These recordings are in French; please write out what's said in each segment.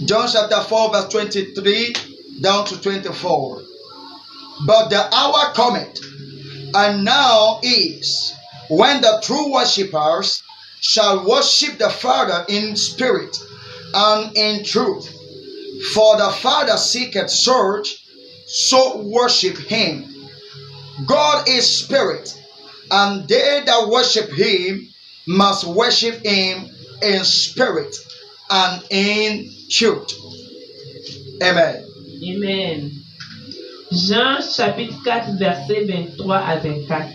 John chapter 4 verse 23 down to 24. But the hour cometh, and now is, when the true worshippers shall worship the Father in spirit and in truth. For the Father seeketh such, so worship him. God is spirit, and they that worship him must worship him in spirit and in truth. Amen. Amen. Jean chapitre 4 verset 23 à 24.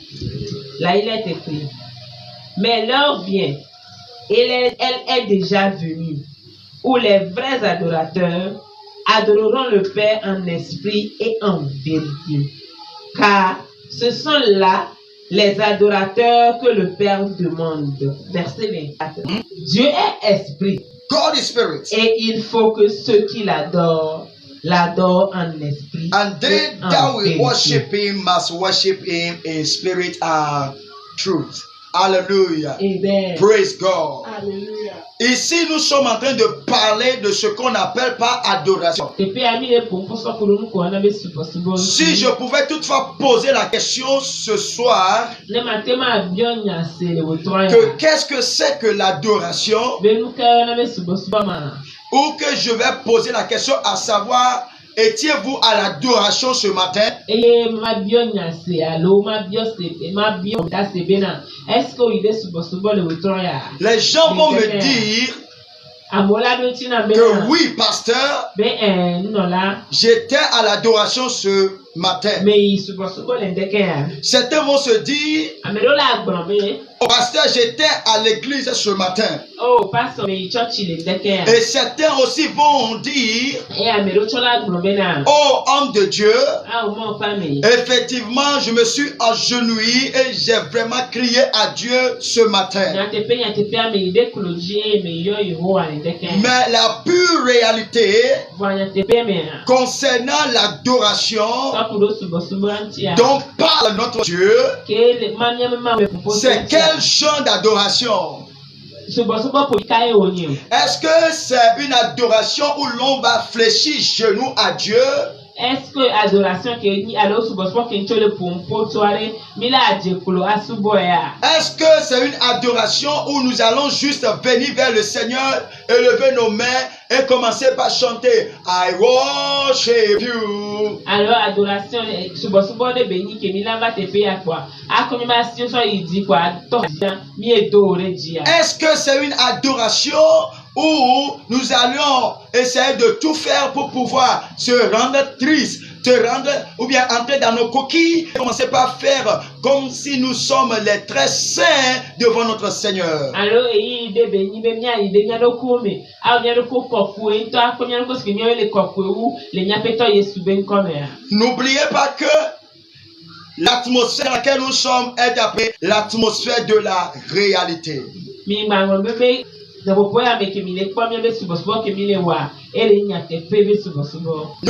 Là il est écrit: mais l'heure vient, et elle est déjà venue, où les vrais adorateurs adoreront le Père en esprit et en vérité. Car ce sont là les adorateurs que le Père demande. Verset 24. Dieu est esprit. God is spirit. Et il faut que ceux qui l'adorent en esprit. And they et en that will vérité. worship him must worship him in spirit and truth. Hallelujah. Amen. Praise God. Alléluia. Ici, nous sommes en train de parler de ce qu'on appelle pas adoration. Si je pouvais toutefois poser la question ce soir, que qu'est-ce que c'est que l'adoration, ou que je vais poser la question à savoir, étiez-vous à l'adoration ce matin? Les gens vont me dire que oui, pasteur, j'étais à l'adoration ce matin. Certains vont se dire, oh, pasteur, j'étais à l'église ce matin. Et certains aussi vont dire, oh, homme de Dieu, effectivement, je me suis agenouillé et j'ai vraiment crié à Dieu ce matin. Mais la pure réalité concernant l'adoration dont parle notre Dieu, c'est quel genre d'adoration? Est-ce que c'est une adoration où l'on va fléchir genoux à Dieu? Est-ce que adoration Est-ce que c'est une adoration où nous allons juste venir vers le Seigneur, élever nos mains et commencer par chanter I worship you? Alors adoration de béni que va te payer quoi? Est-ce que c'est une adoration où nous allons essayer de tout faire pour pouvoir se rendre triste, ou bien entrer dans nos coquilles, et commencer par faire comme si nous sommes les très saints devant notre Seigneur? N'oubliez pas que l'atmosphère dans laquelle nous sommes est appelée l'atmosphère de la réalité. Nous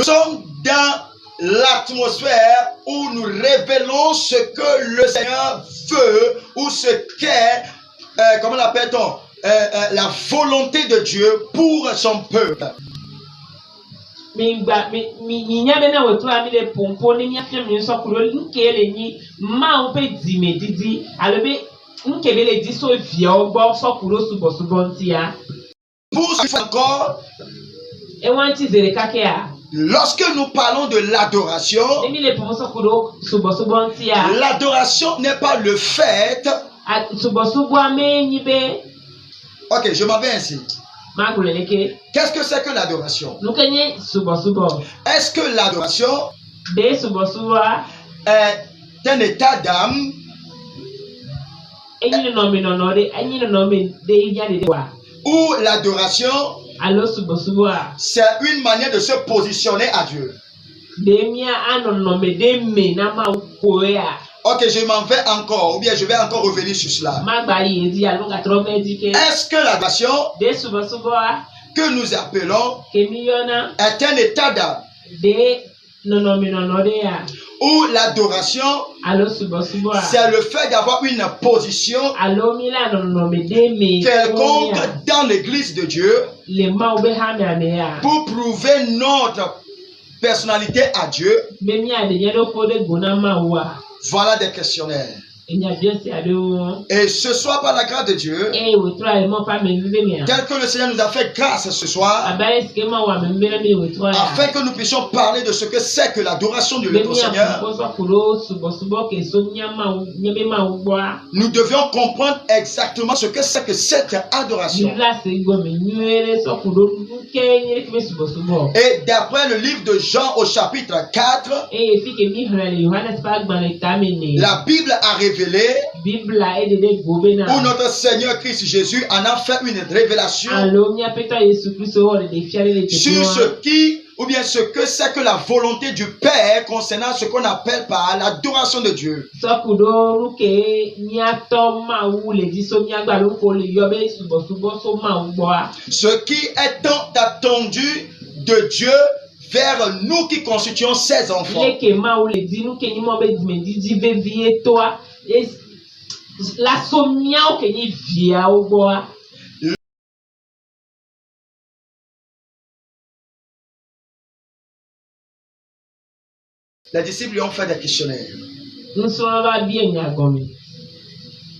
sommes dans l'atmosphère où nous révélons ce que le Seigneur veut, ou ce qu'est, comment l'appelle-t-on, la volonté de Dieu pour son peuple. Encore, lorsque nous parlons de l'adoration, l'adoration n'est pas le fait. Ok, je m'en vais ainsi. Qu'est-ce que c'est que l'adoration? Est-ce que l'adoration est un état d'âme? Ou l'adoration, c'est une manière de se positionner à Dieu? Ok, je m'en vais encore, ou bien je vais encore revenir sur cela. Est-ce que l'adoration que nous appelons est un état d'âme? Ou l'adoration, alo subo subo a c'est le fait d'avoir une position alo mi la no me de me quelconque dans l'église de Dieu le ma obe ha me ame a pour prouver notre personnalité à Dieu. be mi ade ye do ko de gona ma wa Voilà des questionnaires. enya bien si ade o Et ce soir, par la grâce de Dieu, e we tra mo pa me vive mi a tel que le Seigneur nous a fait grâce ce soir, abaye ske ma wa me mbere mi we tra ya afin que nous puissions parler de ce que c'est que l'adoration de notre Seigneur, nous devions comprendre exactement ce que c'est que cette adoration. Et d'après le livre de Jean au chapitre 4, la Bible a révélé, où notre Seigneur Christ Jésus en a fait une révélation sur ce qui, ou bien ce que c'est que la volonté du Père concernant ce qu'on appelle par l'adoration de Dieu. Ce qui est tant attendu de Dieu vers nous qui constituons ses enfants. Les disciples lui ont fait des questionnaires. On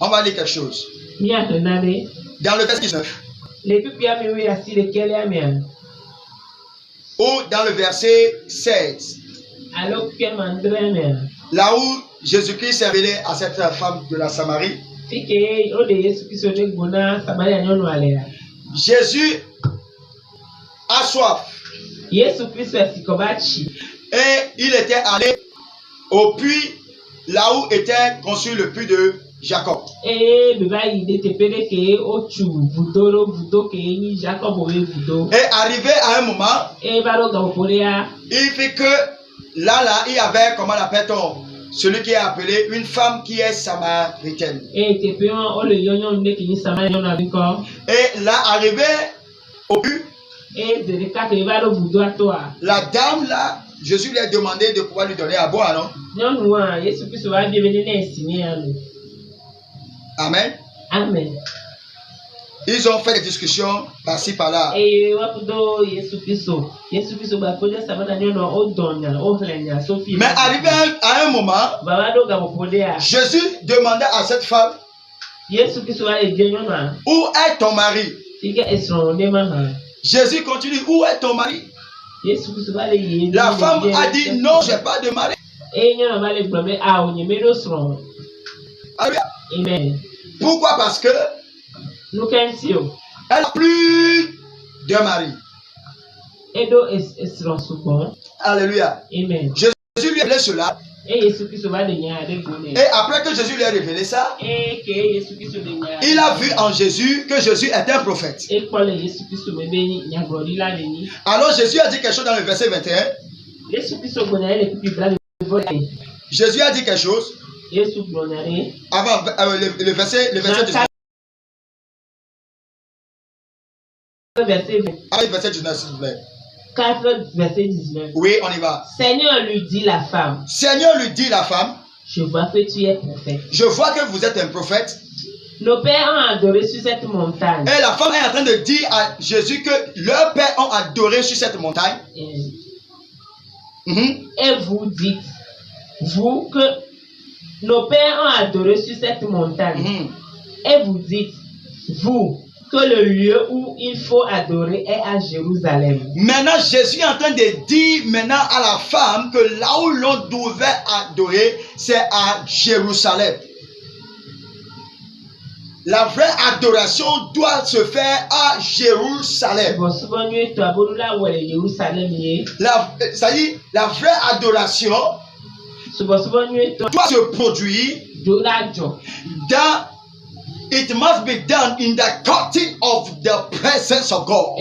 va lire quelque chose. Dans le verset 19. Ou dans le verset 16. Là où Jésus-Christ s'est révélé à cette femme de la Samarie. Jésus a soif. Et il était allé au puits, là où était construit le puits de Jacob. Et arrivé à un moment, il fait que là, il y avait, comment l'appelle-t-on, celui qui est appelé une femme qui est samaritaine. Et là, arrivé au puits, la dame là, Jésus lui a demandé de pouvoir lui donner à boire, non? Amen. Amen. Ils ont fait des discussions par-ci par-là. Mais arrivé à un moment, Jésus demandait à cette femme, où est ton mari? Jésus continue, où est ton mari? La femme a dit, non, je n'ai pas de mari. Amen. Pourquoi? Parce que elle n'a plus de mari. Alléluia. Amen. Jésus lui a révélé cela. Et après que Jésus lui a révélé ça, il a vu en Jésus que Jésus est un prophète. Alors Jésus a dit quelque chose dans le verset 21. Jésus a dit quelque chose avant le verset 19. Ah, le verset 19, s'il vous plaît. 4, verset 19. Oui, on y va. Seigneur lui dit la femme. Seigneur lui dit la femme. Je vois que tu es prophète. Je vois que vous êtes un prophète. Nos pères ont adoré sur cette montagne. Et la femme est en train de dire à Jésus que leurs pères ont adoré sur cette montagne. Et vous dites, vous, que nos pères ont adoré sur cette montagne. Et vous dites, vous, que le lieu où il faut adorer est à Jérusalem. Maintenant, Jésus est en train de dire maintenant à la femme que là où l'on devait adorer, c'est à Jérusalem. La vraie adoration doit se faire à Jérusalem. La vraie adoration doit se produire dans. It must be done in the courting of the presence of God.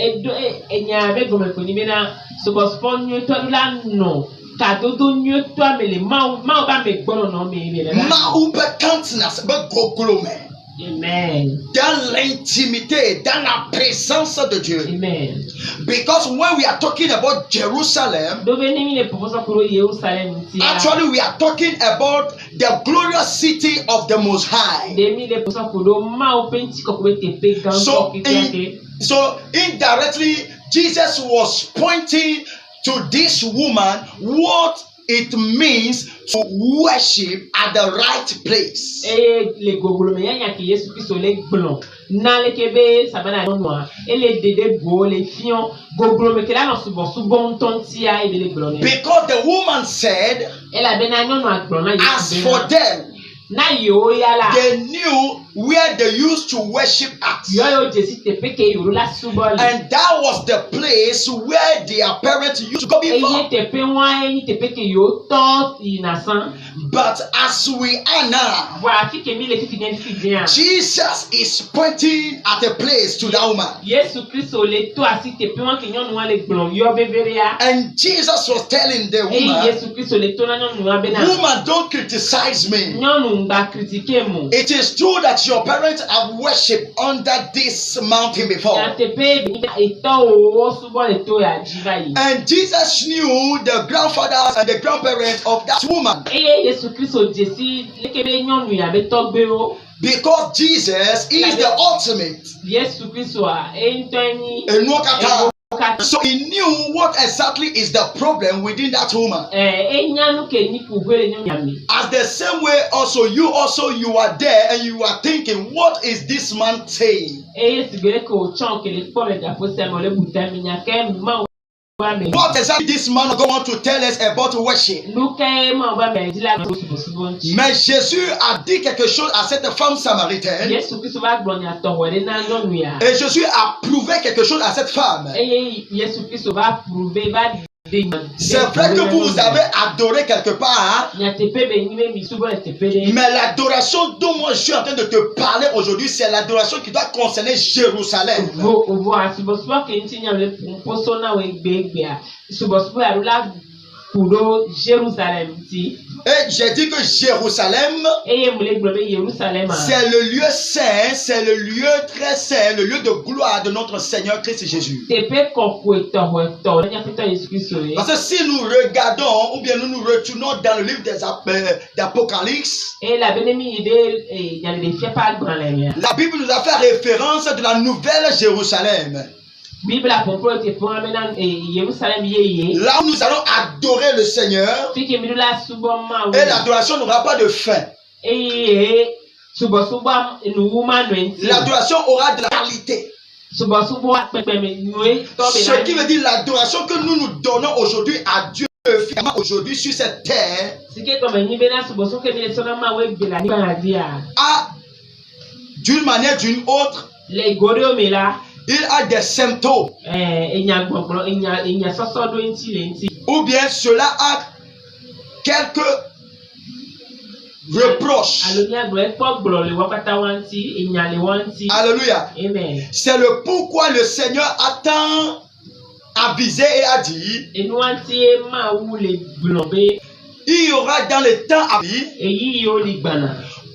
Amen. Dans l'intimité, dans la présence de Dieu. Amen. Because when we are talking about Jerusalem, actually we are talking about the glorious city of the Most High. So indirectly, Jesus was pointing to this woman what it means to worship at the right place. Because the woman said, as for them, they knew where they used to worship at. And that was the place where their parents used to go before. But as we are now, Jesus is pointing at a place to that woman. And Jesus was telling the woman, don't criticize me. It is true that your parents have worshipped under this mountain before. And Jesus knew the grandfathers and the grandparents of that woman. Because Jesus is the ultimate. So he knew what exactly is the problem within that woman. As the same way also you are there and you are thinking, what is this man saying? What exactly this man going to tell us about worship? Mais Jésus a dit quelque chose à cette femme samaritaine. Et Jésus a prouvé quelque chose à cette femme. C'est vrai que vous avez adoré quelque part, mais l'adoration dont moi je suis en train de te parler aujourd'hui, c'est l'adoration qui doit concerner Jérusalem. Et j'ai dit que Jérusalem, c'est le lieu saint, c'est le lieu très saint, le lieu de gloire de notre Seigneur Christ Jésus. Parce que si nous regardons ou bien nous nous retournons dans le livre d'Apocalypse, la Bible nous a fait référence de la nouvelle Jérusalem. Là où nous allons adorer le Seigneur, et l'adoration n'aura pas de fin. L'adoration aura de la qualité. Ce qui veut dire l'adoration que nous nous donnons aujourd'hui à Dieu, finalement aujourd'hui sur cette terre, d'une manière d'une autre, il a des symptômes. Ou bien cela a quelques reproches. Alléluia. C'est le pourquoi le Seigneur a tant avisé et a dit, il y aura dans le temps à venir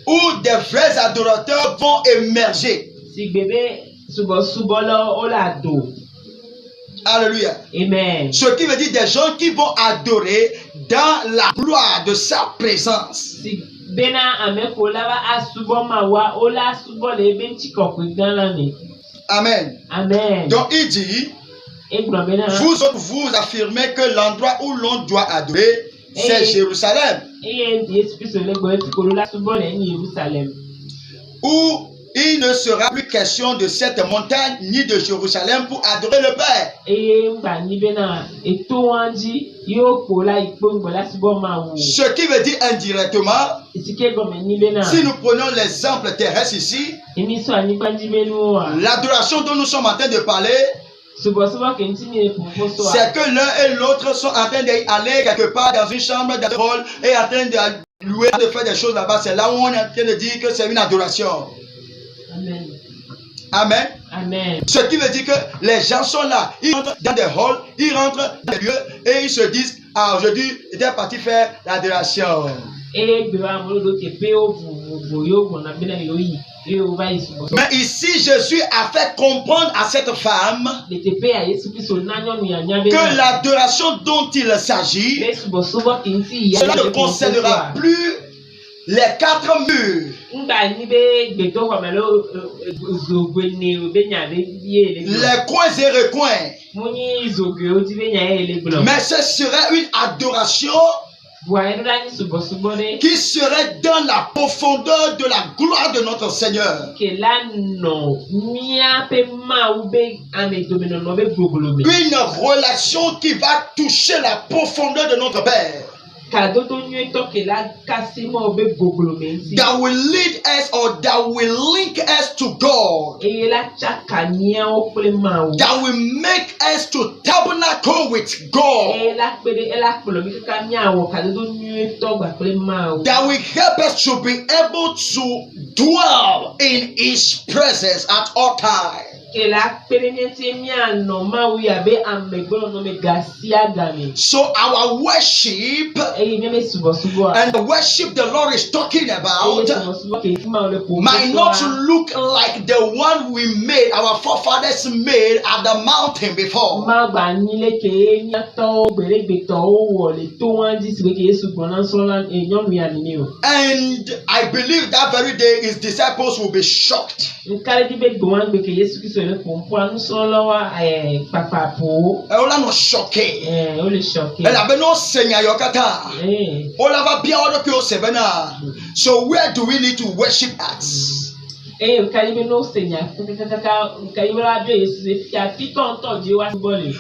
où des vrais adorateurs vont émerger. Alléluia. Amen. Ce qui veut dire des gens qui vont adorer dans la gloire de sa présence. Amen. Amen. Donc il dit, vous affirmez que l'endroit où l'on doit adorer, c'est Jérusalem. Où il ne sera plus question de cette montagne ni de Jérusalem pour adorer le Père. Ce qui veut dire indirectement, si nous prenons l'exemple terrestre ici, l'adoration dont nous sommes en train de parler, c'est que l'un et l'autre sont en train d'aller quelque part dans une chambre de rôle et en train de louer, de faire des choses là-bas. C'est là où on est en train de dire que c'est une adoration. Amen. Amen. Amen. Ce qui veut dire que les gens sont là, ils rentrent dans des halls, ils rentrent dans des lieux et ils se disent, ah aujourd'hui, ils étaient partis faire l'adoration. Mais ici, Jésus a fait comprendre à cette femme que l'adoration dont il s'agit, cela ne concernera plus les 4 murs, les coins et recoins, mais ce serait une adoration qui serait dans la profondeur de la gloire de notre Seigneur. Une relation qui va toucher la profondeur de notre Père. That will lead us or that will link us to God. That will make us to tabernacle with God. That will help us to be able to dwell in His presence at all times. So our worship and the worship the Lord is talking about might not look like the one we made, our forefathers made at the mountain before. And I believe that very day his disciples will be shocked. On l'a choqué. Elle avait non Seigneur Yokata. On l'a bien ordonné au Sevena. So where do we need to worship at?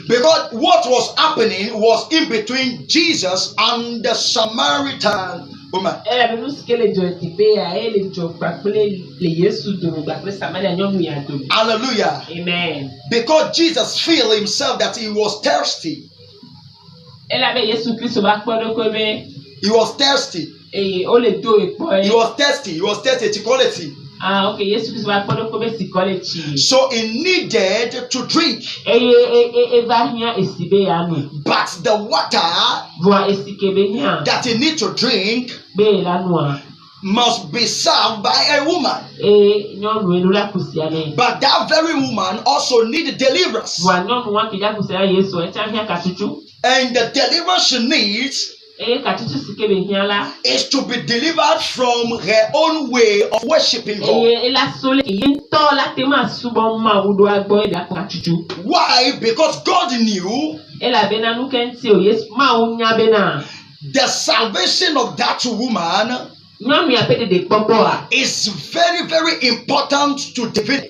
Because what was happening was in between Jesus and the Samaritan woman. Hallelujah. Amen. Because Jesus felt himself that he was thirsty. He was thirsty. He was thirsty to quality. So he needed to drink. But the water that he needs to drink must be served by a woman. But that very woman also needed deliverance. And the deliverance she needs is to be delivered from her own way of worshiping God. Why? Because God knew the salvation of that woman is very, very important to David.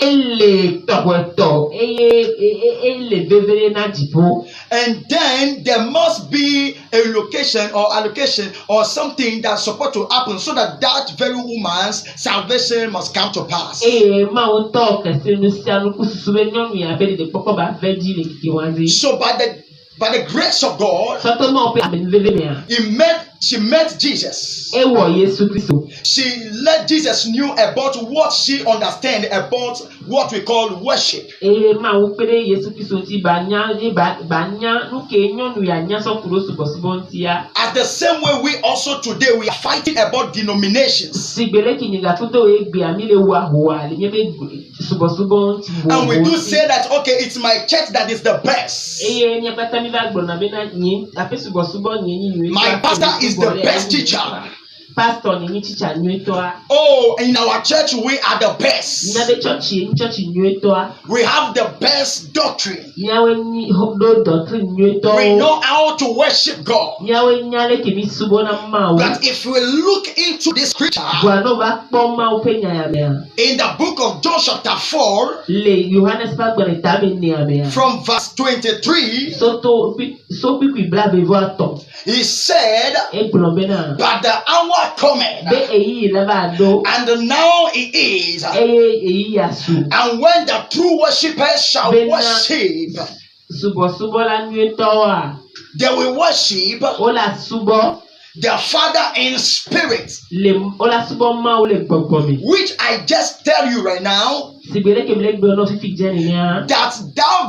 And then there must be a location or allocation or something that's supposed to happen so that that very woman's salvation must come to pass. So by the grace of God, she met Jesus. She let Jesus knew about what she understand about what we call worship. At the same way, we also today we are fighting about denominations. And we do say that okay, it's my church that is the best. My pastor is the best teacher. Oh, in our church we are the best. We have the best doctrine. We know how to worship God. But if we look into this scripture in the book of John chapter 4 from verse 23, he said, but the hour cometh, and now it is, and when the true worshippers shall worship, they will worship the Father in spirit, which I just tell you right now, that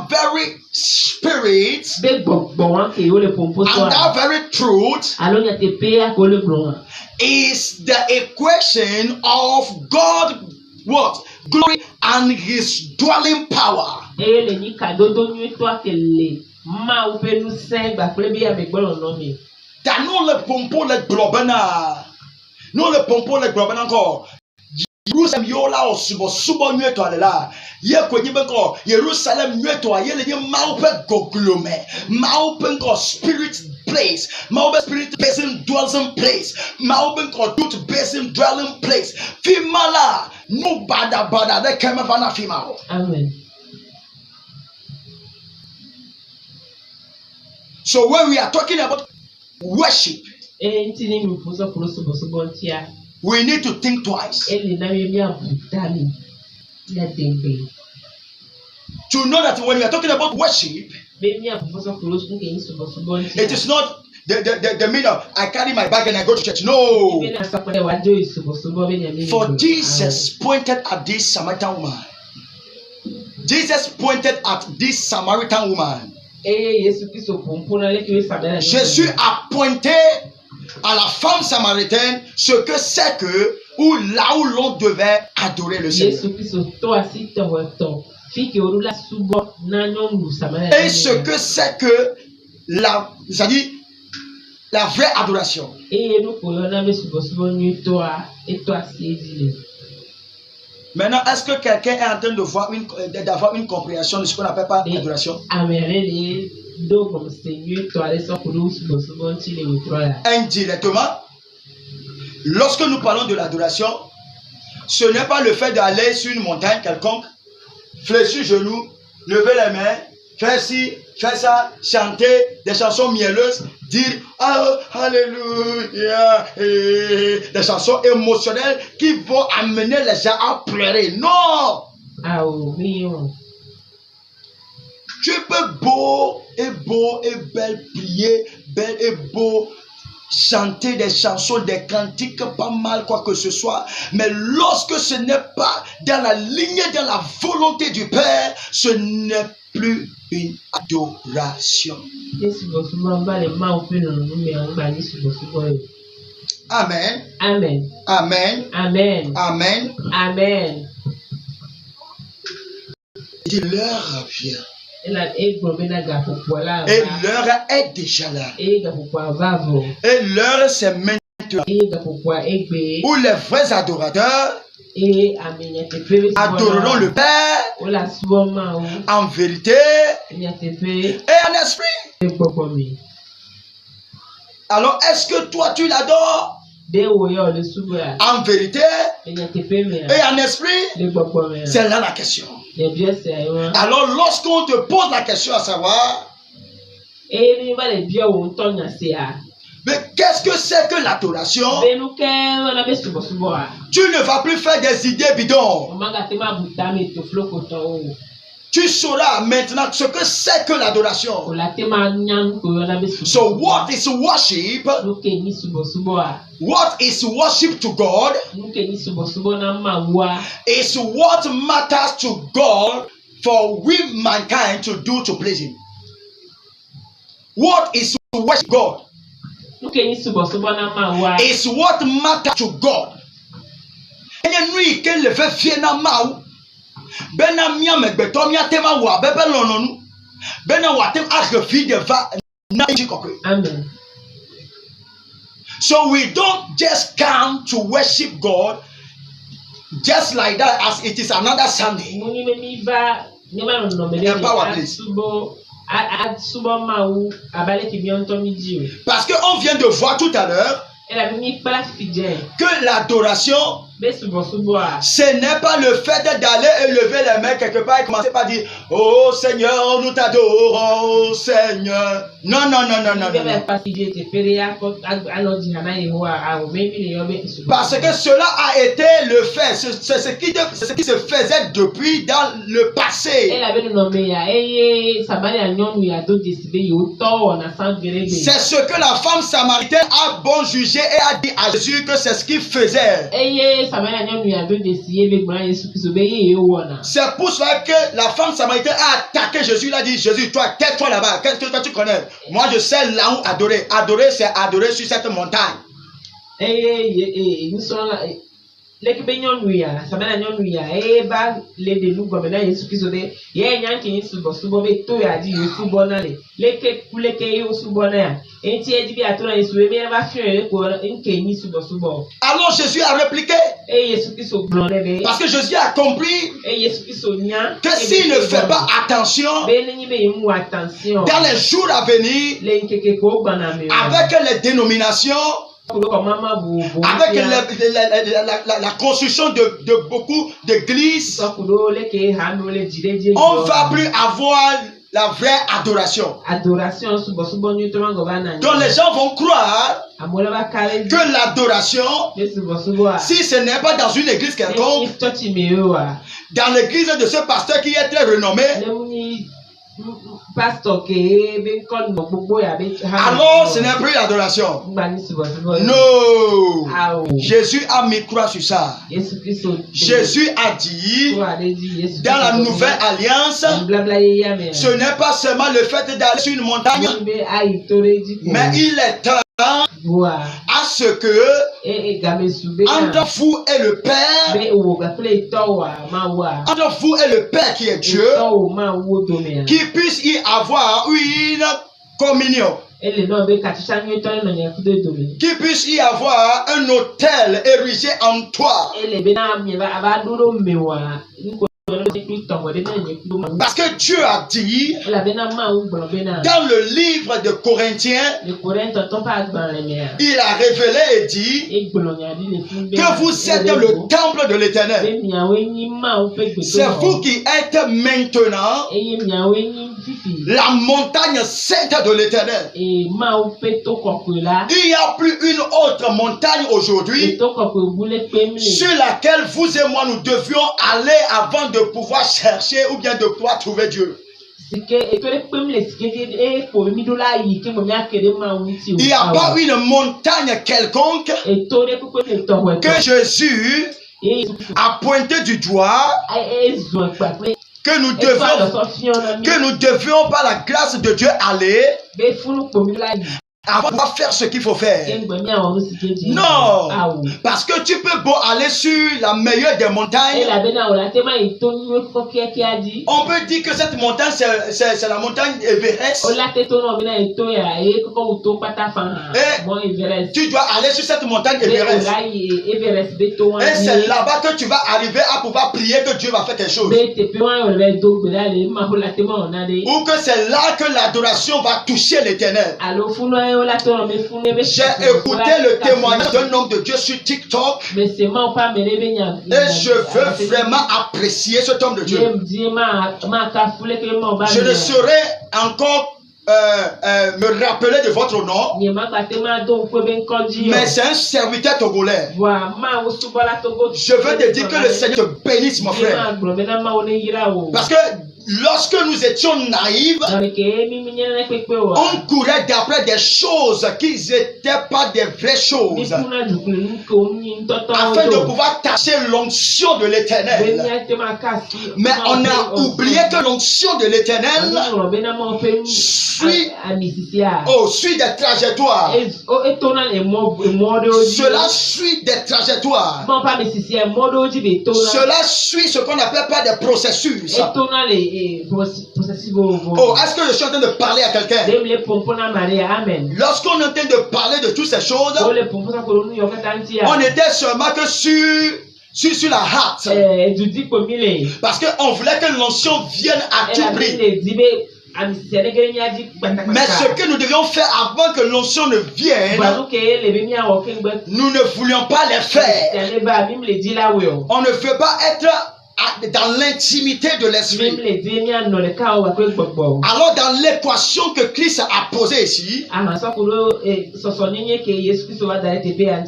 very spirit and that very truth is the equation of God what? Glory and his dwelling power. Eye le nyi kadodo nyuto akele ma upenu sengba plebi ya megbolo nomi. T'as non le pompo le globena. Non le pompo le globena encore. Jerusalem yola o subo nyuto alela. Ye kwenye beko Jerusalem nyuto ye le nye maupe goglome. Maupe ko spirit place. Maupe spirit person dwelling place. Maupe ko truth person dwelling place. Fimala no bada de kema vana fimao. Amen. So when we are talking about worship, we need to think twice. To know that when we are talking about worship, it is not the meaning of I carry my bag and I go to church. No. For Jesus pointed at this Samaritan woman. Jesus pointed at this Samaritan woman. Jésus a pointé à la femme samaritaine ce que c'est que ou là où l'on devait adorer le Seigneur. Et ce que c'est que c'est-à-dire la vraie adoration. Maintenant, est-ce que quelqu'un est en train d'avoir une compréhension de ce qu'on n'appelle pas l'adoration? Indirectement, lorsque nous parlons de l'adoration, ce n'est pas le fait d'aller sur une montagne quelconque, fléchir genoux, lever les mains, faire ci, faire ça, chanter des chansons mielleuses, dire oh, Alléluia, des chansons émotionnelles qui vont amener les gens à pleurer. Non! Tu peux beau et belle prier, belle et beau chanter des chansons, des cantiques, pas mal quoi que ce soit, mais lorsque ce n'est pas dans la lignée, dans la volonté du Père, ce n'est plus une adoration. Amen. Amen. Amen. Amen. Amen. Amen. Et l'heure vient. Et l'heure est déjà là. Et l'heure c'est maintenant. Où les vrais adorateurs adoreront le Père en vérité et en esprit. Alors est-ce que toi tu l'adores en vérité et en esprit? C'est là la question. Alors lorsqu'on te pose la question à savoir, mais qu'est-ce que c'est que l'adoration? Tu ne vas plus faire des idées bidons. Tu sauras maintenant ce que c'est que l'adoration. So what is worship? What is worship to God? Is what matters to God for we mankind to do to please Him. What is worship God? Is what matters to God. Amen. So we don't just come to worship God just like that as it is another Sunday. Empower, please. Parce qu'on vient de voir tout à l'heure que l'adoration, ce n'est pas le fait d'aller élever les mains quelque part et commencer par dire oh Seigneur, nous t'adorons, Seigneur. Non. Parce que cela a été le fait, c'est ce qui se faisait depuis dans le passé. C'est ce que la femme samaritaine a bon jugé et a dit à Jésus que c'est ce qu'il faisait. C'est pour cela que la femme samaritaine a attaqué Jésus. Il a dit Jésus, toi, tais-toi là-bas. Qu'est-ce que toi tu connais? Moi je sais là où adorer. Adorer c'est adorer sur cette montagne. L'équipe nyɔnuya, sabana nyɔnuya, ba le de nu gɔme na Yesu Kristo de, ye nyanke ye subɔ be to ya di ye subɔ na le, leke kuleke ye subɔ na ya, enti ye di bi ato na Yesu ye me ba fi ye ko nke ni subɔ. Alors Jésus a répliqué. Et Yesu Kristo gblɔ ne be. Parce que Jésus a compris Et Yesu Kristo nya. Que s'il ne fait pas attention, be ne be mu attention. dans les jours à venir, Le nkeke ko gbana me. avec les dénominations, avec la construction de beaucoup d'églises, on ne va plus avoir la vraie adoration. Donc les gens vont croire que l'adoration, si ce n'est pas dans une église quelconque, dans l'église de ce pasteur qui est très renommé, alors ce n'est plus l'adoration. Non. Jésus a mis croix sur ça. Jésus a dit dans la nouvelle alliance, ce n'est pas seulement le fait d'aller sur une montagne, mais il est temps à ce que entre vous et le Père, entre vous et le Père qui est Dieu, qu'il puisse y avoir une communion, qu'il puisse y avoir un autel érigé en toi. Parce que Dieu a dit dans le livre de Corinthiens, il a révélé et dit que vous êtes le temple de l'Éternel. C'est vous qui êtes maintenant la montagne sainte de l'Éternel. Il n'y a plus une autre montagne aujourd'hui sur laquelle vous et moi nous devions aller avant de pouvoir chercher ou bien de pouvoir trouver Dieu. Il n'y a pas une montagne quelconque que Jésus a pointé du doigt que nous devions par la grâce de Dieu aller avant de faire ce qu'il faut faire. Non, parce que tu peux beau aller sur la meilleure des montagnes. On peut dire que cette montagne c'est la montagne Everest. Et tu dois aller sur cette montagne Everest. Et c'est là-bas que tu vas arriver à pouvoir prier que Dieu va faire quelque chose. Ou que c'est là que l'adoration va toucher l'Éternel. J'ai écouté le témoignage d'un homme de Dieu sur TikTok et je veux vraiment apprécier cet homme de Dieu. Je ne saurais encore me rappeler de votre nom, mais c'est un serviteur togolais. Je veux te dire que le Seigneur te bénisse, mon frère, parce que lorsque nous étions naïfs, on courait d'après des choses qui n'étaient pas des vraies choses, afin de pouvoir tâcher l'onction de l'Éternel. Mais on a oublié que l'onction de l'Éternel suit des trajectoires. Cela suit des trajectoires. Cela suit ce qu'on appelle pas des processus. Oh, est-ce que je suis en train de parler à quelqu'un? Lorsqu'on est en train de parler de toutes ces choses, on était seulement que sur la hâte. Parce qu'on voulait que l'onction vienne à tout prix. Mais ce que nous devions faire avant que l'onction ne vienne, nous ne voulions pas les faire. On ne veut pas être dans l'intimité de l'esprit. Alors dans l'équation que Christ a posée ici,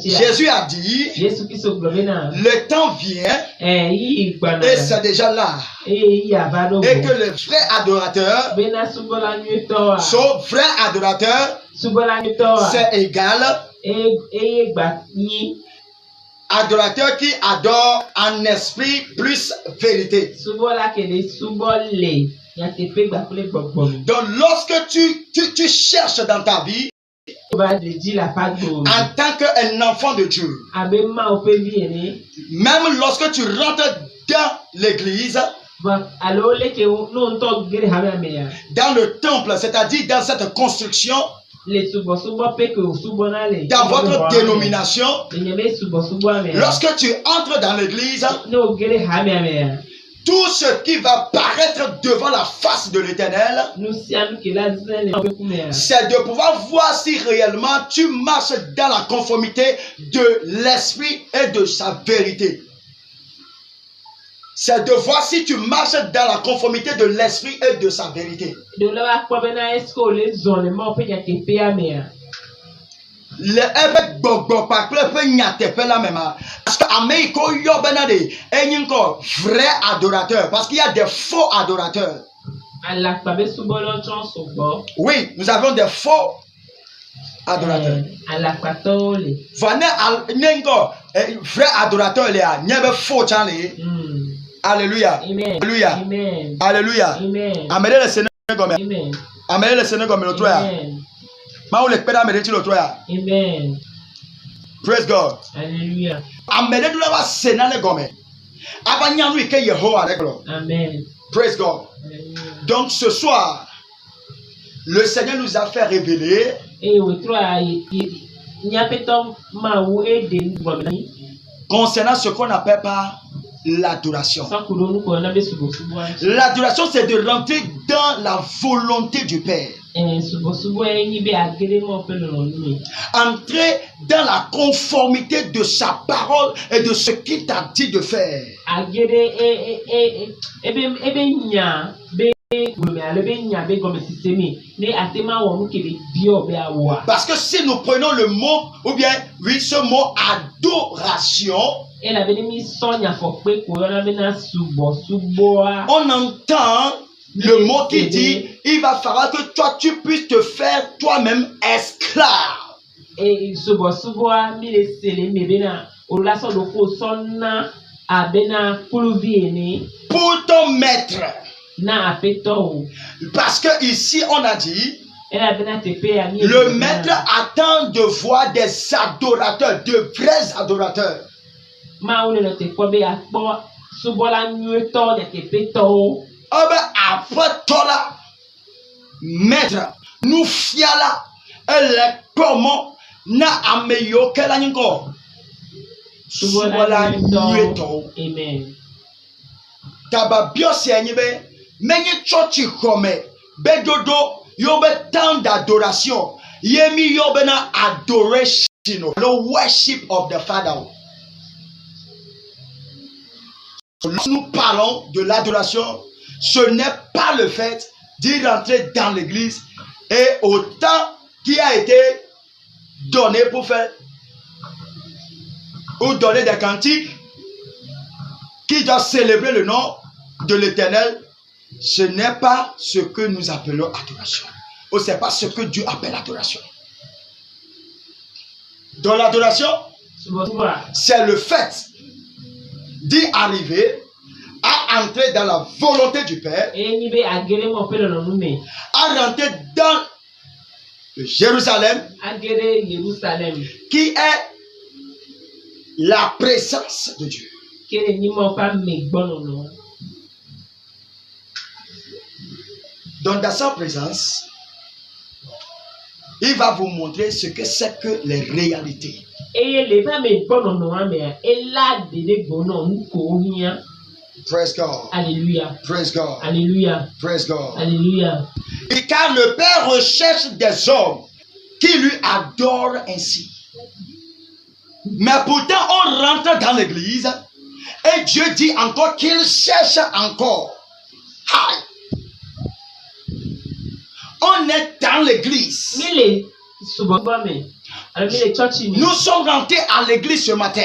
Jésus a dit, le temps vient et c'est déjà là, et que les vrais adorateurs sont vrais adorateurs, c'est égal adorateur qui adore en esprit plus vérité. Donc lorsque tu cherches dans ta vie en tant qu'un enfant de Dieu, même lorsque tu rentres dans l'église, dans le temple, c'est-à-dire dans cette construction, dans votre dénomination, lorsque tu entres dans l'église, tout ce qui va paraître devant la face de l'Éternel, c'est de pouvoir voir si réellement tu marches dans la conformité de l'Esprit et de sa vérité. C'est de voir si tu marches dans la conformité de l'Esprit et de sa vérité. Le ebe gbogbo kpakple ƒe nyateƒe la me ma. Parce que ame yi ko yɔ bena de enyi ŋkɔ vrai adorateur. Parce qu'il y a des faux adorateurs. Oui, nous avons des faux adorateurs. Voilà ne ŋkɔ vrai adorateur le a nye be faux tsa le. Alléluia. Alléluia. Alléluia. Amede le Seigneur gome. Amede le Seigneur gome le troya. Amen. Praise God. Alléluia. Amen. Praise God. Donc ce soir, le Seigneur nous a fait révéler concernant ce qu'on appelle pas l'adoration. L'adoration, c'est de rentrer dans la volonté du Père. Entrer dans la conformité de sa parole et de ce qu'il t'a dit de faire. Parce que si nous prenons le mot, ou bien, oui, ce mot adoration, on entend le mot qui dit, il va falloir que toi, tu puisses te faire toi-même esclave. Pour ton maître. Parce que ici, on a dit, le maître attend de voir des adorateurs, de vrais adorateurs. Après toi maître, nous fiala, elle est comment na ameyo kelaniko. Subola nueto. Amen. Taba biose anyebe, menye chochi kome, bedodo, yobe temps d'adoration, yemi yobe na adoration, le worship of the Father. Lorsque nous parlons de l'adoration, ce n'est pas le fait d'y rentrer dans l'église et au temps qui a été donné pour faire ou donner des cantiques qui doivent célébrer le nom de l'Éternel. Ce n'est pas ce que nous appelons adoration. Ou ce n'est pas ce que Dieu appelle adoration. Dans l'adoration, c'est le fait d'y arriver à entrer dans la volonté du Père, à rentrer dans Jérusalem, qui est la présence de Dieu. Donc dans sa présence, il va vous montrer ce que c'est que les réalités. Praise God. Alléluia. Praise God. Alléluia. Praise God. Alléluia. Et car le Père recherche des hommes qui lui adorent ainsi. Mais pourtant, on rentre dans l'église et Dieu dit encore qu'il cherche encore. Aïe. On est dans l'église. Nous sommes rentrés à l'église ce matin.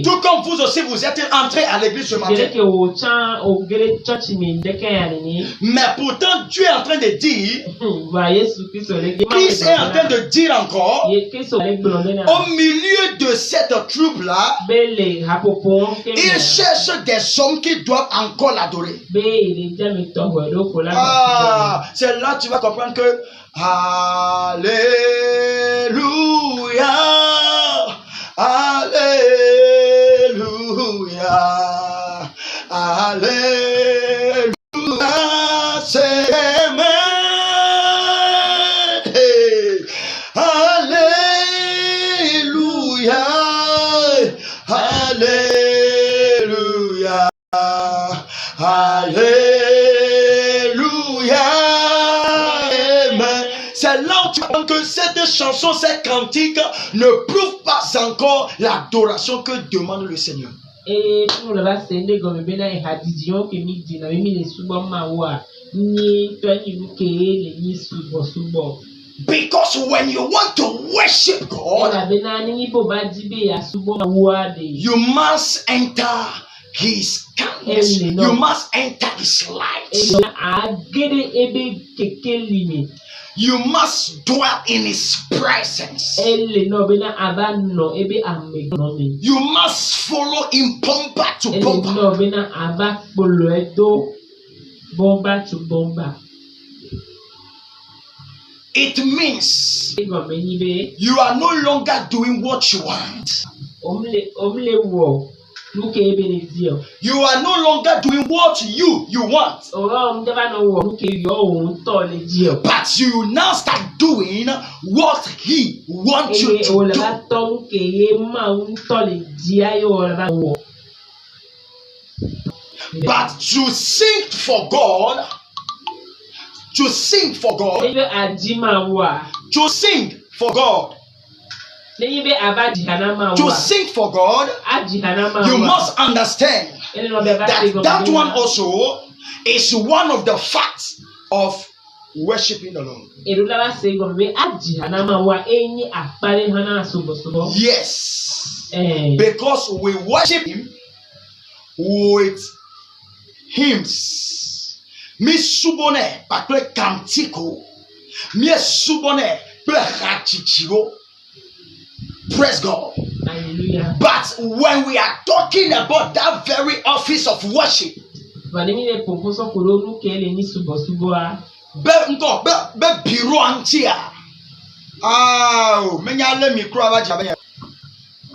Tout comme vous aussi, vous êtes entrés à l'église ce matin. Mais pourtant, Dieu est en train de dire, Christ est en train de dire encore, au milieu de cette troupe-là, il cherche des hommes qui doivent encore l'adorer. Ah, c'est là que tu vas comprendre que Alléluia, Alléluia, Alléluia, c'est amen. Alléluia, Alléluia, Alléluia, amen. C'est là où tu vois que cette chanson, cette cantique ne prouve pas encore l'adoration que demande le Seigneur. Because when you want to worship God, you must enter His kindness. You must enter His light. You must dwell in His presence. You must follow Him bumper to bumper. It means you are no longer doing what you want. You are no longer doing what you want. But you now start doing what He wants you to do. But to sing for God, to sing for God, to sing for God, to sing for God, you must understand that one also is one of the facts of worshiping the Lord. Yes, because we worship Him with hymns. Mi subone pakle kantiko, mi subone prachichiro. Praise God. Hallelujah. But when we are talking about that very office of worship,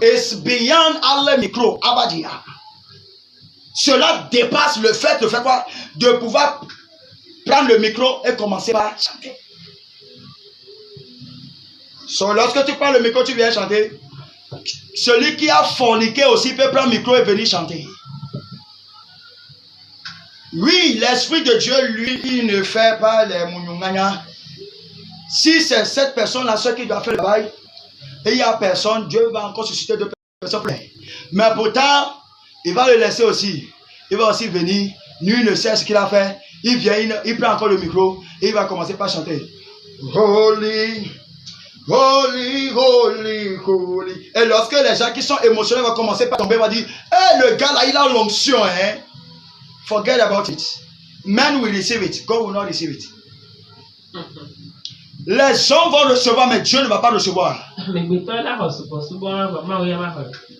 it's beyond alle micro abadia. Cela dépasse le fait de faire quoi? De pouvoir prendre le micro et commencer par chanter. So, lorsque tu prends le micro, tu viens chanter. Celui qui a forniqué aussi peut prendre le micro et venir chanter. Oui, l'Esprit de Dieu, lui, il ne fait pas les mounionganya. Si c'est cette personne-là, ceux qui doit faire le bail, et il n'y a personne, Dieu va encore susciter deux personnes pleines. Mais pourtant, il va le laisser aussi. Il va aussi venir. Nul ne sait ce qu'il a fait. Il vient, il prend encore le micro et il va commencer par chanter. Holy, holy, holy, holy. Et lorsque les gens qui sont émotionnels vont commencer par tomber, ils vont dire, hey, le gars là, il a l'onction, hein. Forget about it. Men will receive it. God will not receive it. Les hommes vont recevoir, mais Dieu ne va pas recevoir.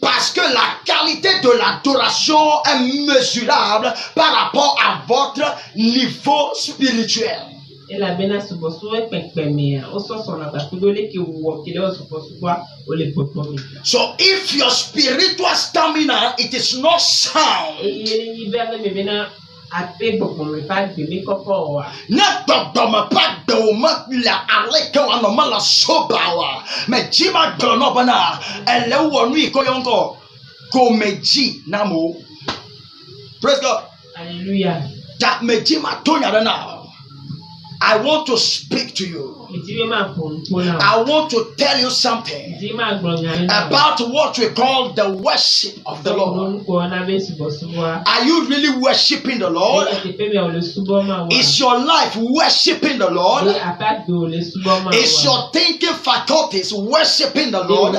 Parce que la qualité de l'adoration est mesurable par rapport à votre niveau spirituel. So if your spiritual stamina it is not sound, praise God. Hallelujah. I want to speak to you. I want to tell you something about what we call the worship of the Lord. Are you really worshiping the Lord? Is your life worshiping the Lord? Is your thinking faculties worshiping the Lord?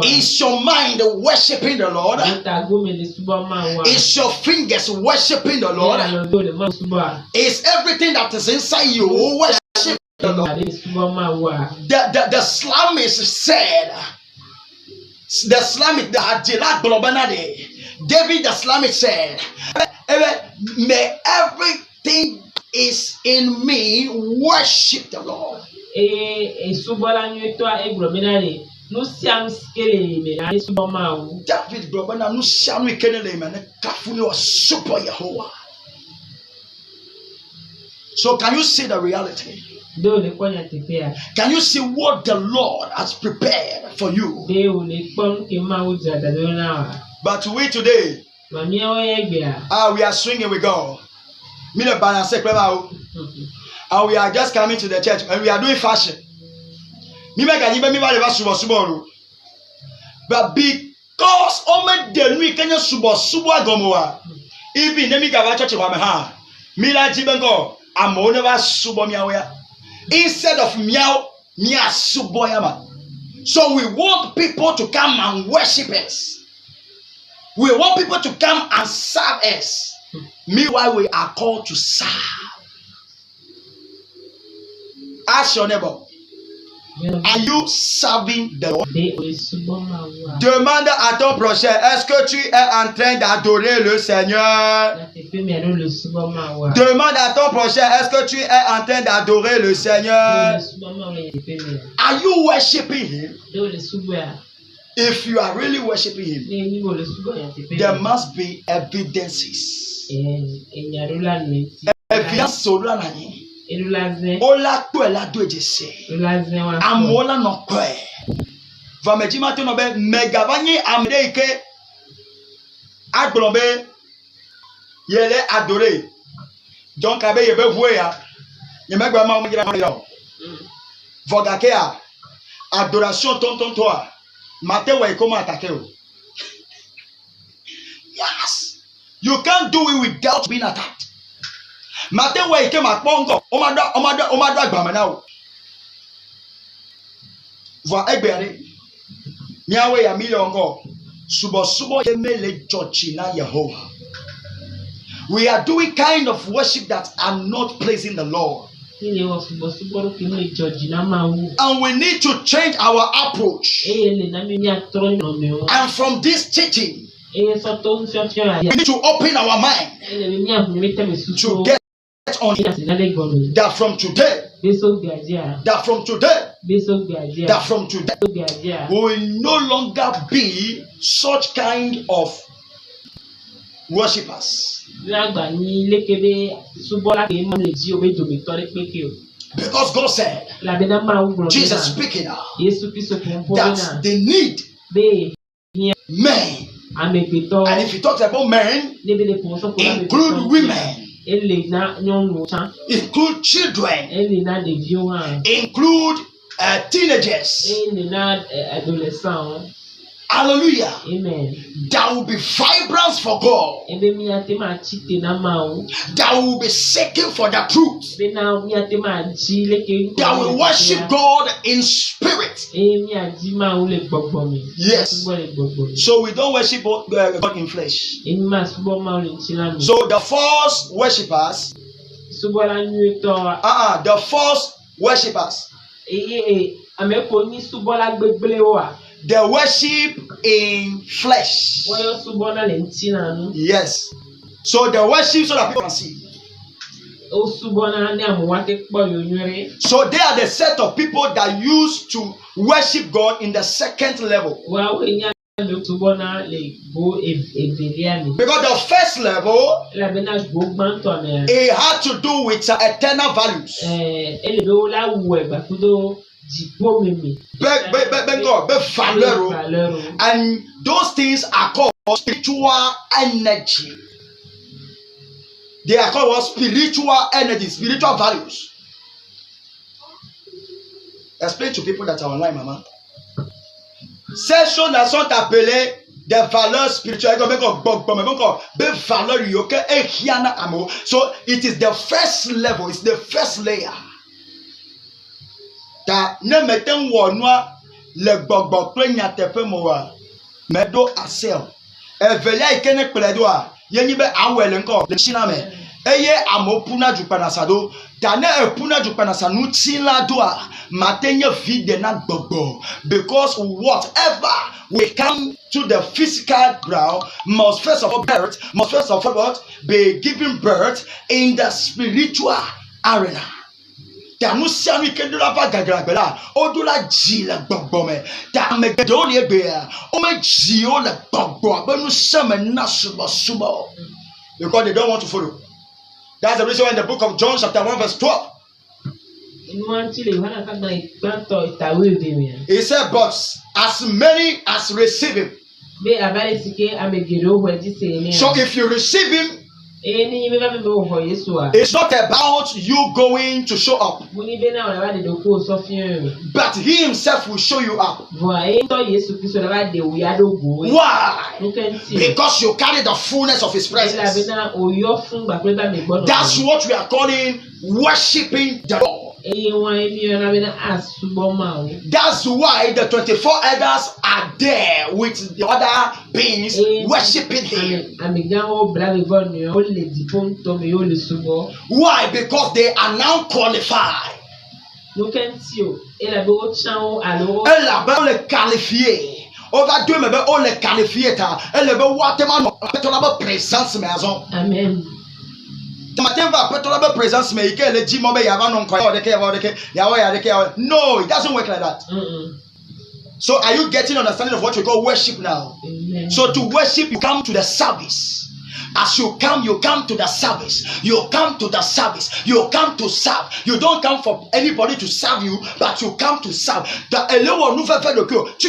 Is your mind worshiping the Lord? Is your fingers worshiping the Lord? Is everything that is inside you worshiping the Lord? The psalmist said, the psalmist, David the psalmist said, may everything is in me worship the Lord. David Globana no shanu kenele mane kafuni wa super Yehovah. So can you see the reality? Can you see what the Lord has prepared for you? But we today, we are swinging with God. And we are just coming to the church and we are doing fashion. But because only the new can you subo gomoa, even the Mika church of Amaha, Mila Jibango, I'm only subo miawea. Instead of meow, mia suboyama. So we want people to come and worship us. We want people to come and serve us. Meanwhile, we are called to serve. Ask your neighbor, are you serving the Lord? Demande à ton prochain, est-ce que tu es en train d'adorer le Seigneur? Demande à ton prochain, est-ce que tu es en train d'adorer le Seigneur? Are you worshiping Him? If you are really worshiping Him, there must be evidences. Evidence Ola to ela do ejese. Amola no kwe. Vamejima to no be megavanye amdeike agblombe yele adoré. Donc abe yebe voué ya. Yemegba ma mo gira yo. Vogake a adoration tonton toi. Mate wa comment attaquer o. Yes. You can't do it without being attacked. Mate wa ike makpongo omado agbamana o. Vo egbere. Miawe ya million go. Subo yemele church na Yehovah. We are doing kind of worship that are not pleasing the Lord. And we need to change our approach. And from this teaching, we need to open our mind to get on that from today, we will no longer be such kind of worshippers. Because God said, Jesus speaking now, that they need men. And if he talks about men, include women, include children, include teenagers. Hallelujah. Amen. There will be vibrance for God. There will be seeking for the truth. That will worship God in spirit. Yes. So we don't worship God in flesh. So the false worshippers, the false worshippers, they worship in flesh. Yes. So they worship so that people can see. So they are the set of people that used to worship God in the second level. Because the first level, it had to do with eternal values. And those things are called spiritual energy. They are called spiritual energy, spiritual values. Explain to people that are online, maman. Ces choses-là sont appelées des valeurs spirituelles. So it is the first level, it's the first layer. Ta ne mettons noir le gbogbo plenya tepe moa. Medo asel. Evelia ikene pledoa. Yenyi be awele nko le chiname. Eye amopuna jupanasado. Tane epuna jupanasanu chila doa. Matenye vide na gbogbo. Because whatever we come to the physical ground must first of all be given birth in the spiritual arena. Tanu sianu kendula va gagrabela odula ji le gbogbo me ta me gedo le gbe o me ji o le gbogbo abenu seme na subo because they don't want to follow. That's the reason why in the book of John chapter 1 verse 12 he said, but as many as receive him. So if you receive him, it's not about you going to show up, but he himself will show you up. Why? Because you carry the fullness of his presence. That's what we are calling worshiping the Lord. That's why the 24 elders are there with the other beings worshiping him. Why? Because they are now qualified. Amen. No, it doesn't work like that. So are you getting understanding of what we call worship now? Amen. So to worship, you come to the service. As you come to the service. You come to the service. You come to serve. You don't come for anybody to serve you, but you come to serve. Tu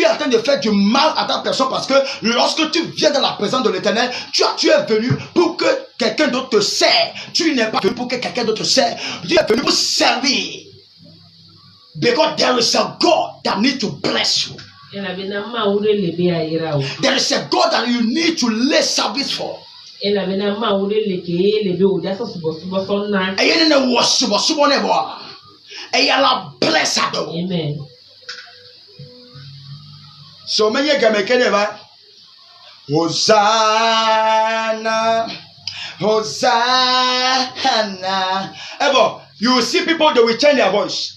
es en train de faire du mal à ta personne parce que lorsque tu viens dans la présence de l'Éternel, tu es venu pour que quelqu'un d'autre te sert. Tu n'es pas venu pour que quelqu'un d'autre te sert. Tu es venu pour servir. Because there is a God that needs to bless you. There is a God that you need to lay service for. Amen. So many Hosanna, Hosanna. Ever you see people, they will change their voice.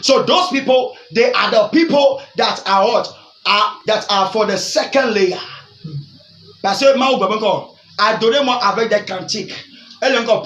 So those people, they are the people that are what? That are for the second layer. Parce que moi, adorez-moi avec des cantiques. Elle est encore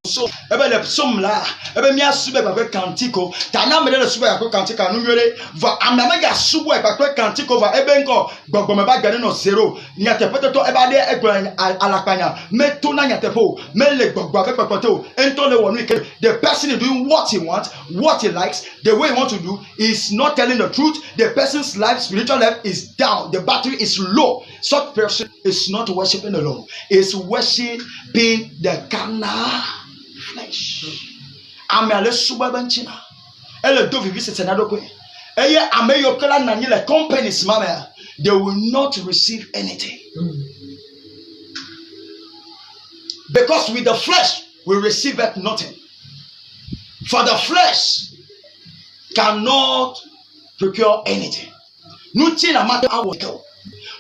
so ebe le psalm la ebe mi asube kwa kantiko ta na me le sube kwa kantika nu yore va amama ga subu kwa kantiko va ebe nko gbogbo me ba gane no zero ni atepeto to eba de egran alapanya me to na nyatepo me le gbogbo abe pepoto ento le wonu ike. The person is doing what he wants, what he likes, the way he wants to do is not telling the truth. The person's life, spiritual life is down, the battery is low. Such person is not worshiping the Lord, is worshiping the carnal flesh. Amele subabanchina. Ele do vivi senado kwe. Eye ameyo kala na nyile companies mama, they will not receive anything. Because with the flesh we receive nothing. For the flesh cannot procure anything. Nuti na matter awo.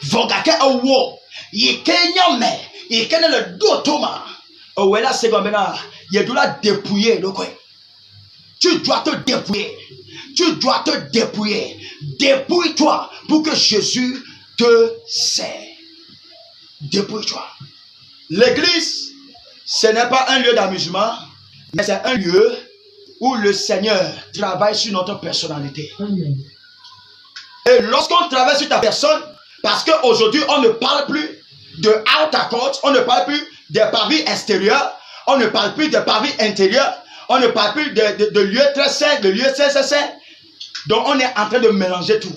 Vogake awo. Ye kenya me. Ye kenya le do toma. Owela segomena. Ye doit dépouiller le quoi. Tu dois te dépouiller. Tu dois te dépouiller. Dépouille-toi pour que Jésus te sert. Dépouille-toi. L'église, ce n'est pas un lieu d'amusement, mais c'est un lieu où le Seigneur travaille sur notre personnalité. Amen. Et lorsqu'on travaille sur ta personne, parce qu'aujourd'hui on ne parle plus de outer court, on ne parle plus des parvis extérieurs, on ne parle plus de parvis intérieurs, on ne parle plus de lieux très saints, de lieux saints. Donc on est en train de mélanger tout.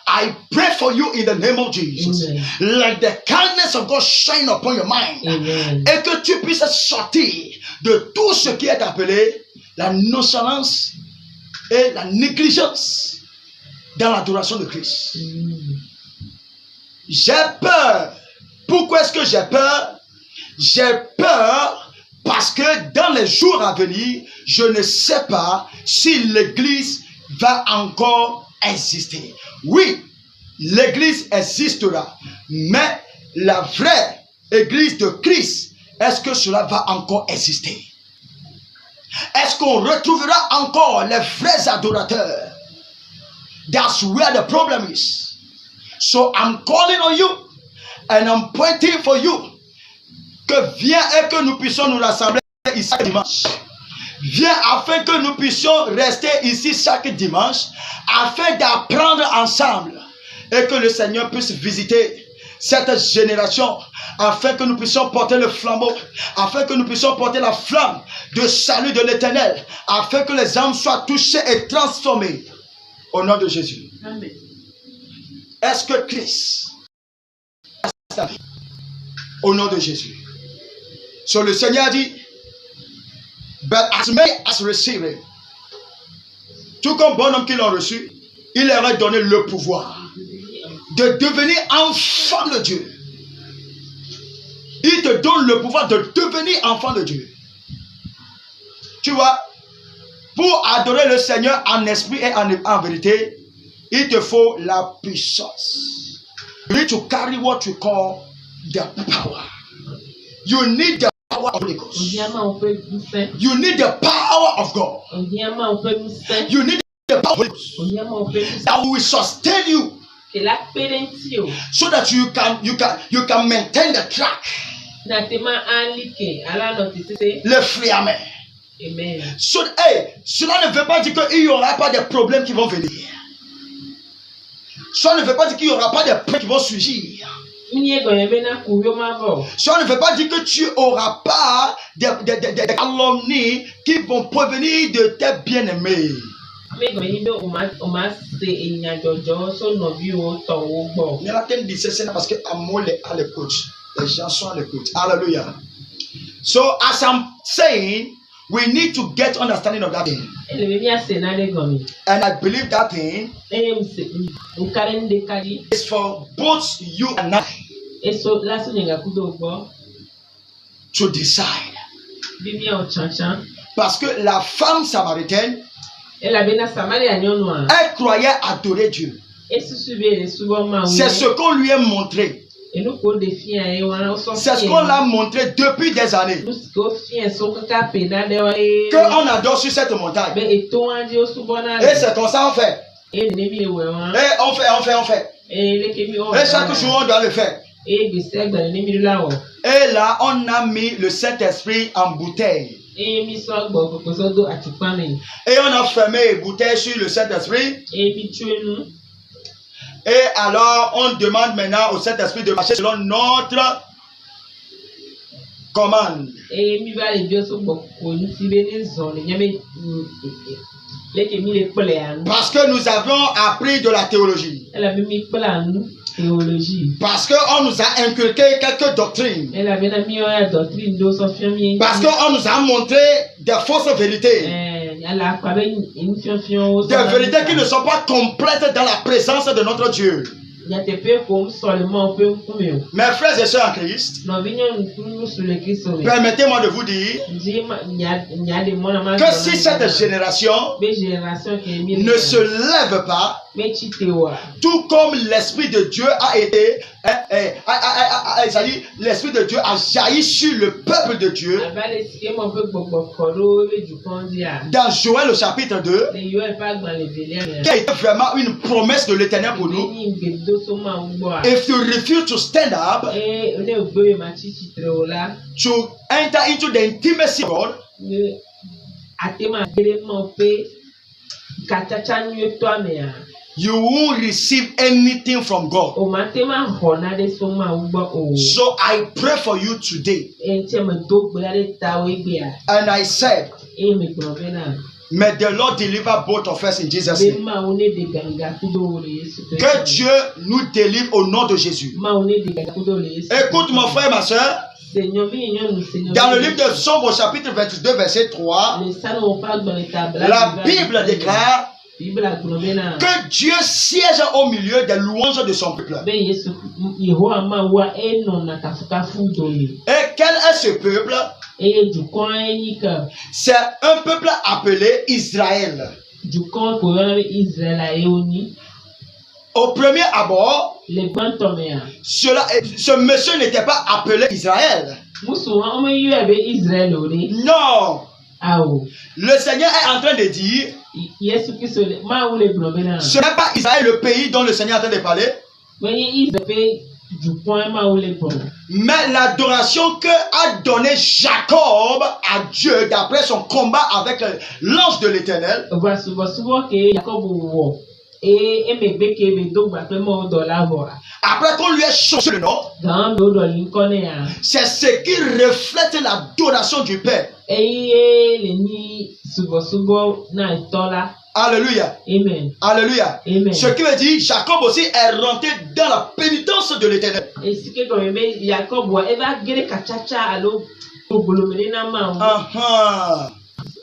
I pray for you in the name of Jesus. Amen. Let the kindness of God shine upon your mind. Amen. Et que tu puisses sortir de tout ce qui est appelé la nonchalance et la négligence dans l'adoration de Christ. J'ai peur. Pourquoi est-ce que j'ai peur? J'ai peur parce que dans les jours à venir, je ne sais pas si l'Église va encore exister. Oui, l'Église existera, mais la vraie Église de Christ, est-ce que cela va encore exister? Est-ce qu'on retrouvera encore les vrais adorateurs? That's where the problem is. So I'm calling on you and I'm pointing for you. Que viens et que nous puissions nous rassembler ici chaque dimanche. Viens afin que nous puissions rester ici chaque dimanche, afin d'apprendre ensemble et que le Seigneur puisse visiter cette génération, afin que nous puissions porter le flambeau, afin que nous puissions porter la flamme de salut de l'Éternel, afin que les âmes soient touchées et transformées au nom de Jésus. Amen. Est-ce que Christ a vie au nom de Jésus? So le Seigneur dit, but as many as receive it, tout comme bon homme qui l'ont reçu, il leur a donné le pouvoir de devenir enfant de Dieu. Il te donne le pouvoir de devenir enfant de Dieu. Tu vois, pour adorer le Seigneur en esprit et en vérité, il te faut la puissance. You need to carry what we call the power. You need the power of the Ghost. You need the power of God. You need the power of the Ghost that will sustain you, so that you can maintain the track. Le friamé. So, cela ne veut pas dire qu'il n'y aura pas de problèmes qui vont venir. Cela ne veut pas dire qu'il n'y aura pas de problèmes qui vont surgir. Cela ne veut pas dire que tu n'auras pas des calomnies qui vont provenir de tes bien-aimés. Parce que Amour est à l'écoute. Les gens sont à l'écoute. Hallelujah. So, as I'm saying, we need to get understanding of that thing. And I believe that thing is for both you and I to decide. Parce que la femme samaritaine, elle croyait adorer Dieu. C'est ce qu'on lui a montré. C'est ce qu'on l'a montré depuis des années. Qu'on adore sur cette montagne. Et c'est comme ça on fait. Et on fait. Et chaque jour on doit le faire. Et là on a mis le Saint-Esprit en bouteille. Et on a fermé les bouteilles sur le Saint-Esprit. Et alors, on demande maintenant au Saint-Esprit de marcher selon notre commande. Parce que nous avons appris de la théologie. Parce qu'on nous a inculqué quelques doctrines. Parce qu'on nous a montré des fausses vérités. Des vérités qui ne sont pas complètes dans la présence de notre Dieu. Mes frères et sœurs en Christ, permettez-moi de vous dire que si cette génération ne se lève pas, tout comme l'Esprit de Dieu a été, l'Esprit de Dieu a jailli sur le peuple de Dieu, dans Joël au chapitre 2, qui a été vraiment une promesse de l'Éternel pour nous. If you refuse to stand up, to enter into the intimacy of God, you won't receive anything from God. So I pray for you today. And I said, may the Lord deliver both of us in Jesus' name. Que Dieu nous délivre au nom de Jésus. Écoute mon frère, ma soeur. Dans le livre de Somme au chapitre 22 verset 3, la Bible déclare que Dieu siège au milieu des louanges de son peuple. Et quel est ce peuple? C'est un peuple appelé Israël. Au premier abord, ce monsieur n'était pas appelé Israël. Non. Le Seigneur est en train de dire, ce n'est pas Israël le pays dont le Seigneur est en train de parler. Mais l'adoration que a donné Jacob à Dieu d'après son combat avec l'ange de l'Éternel. Après qu'on lui ait changé le nom, c'est ce qui reflète l'adoration du Père. Alléluia. Amen. Alléluia. Amen. Ce qui veut dire, Jacob aussi est rentré dans la pénitence de l'Éternel.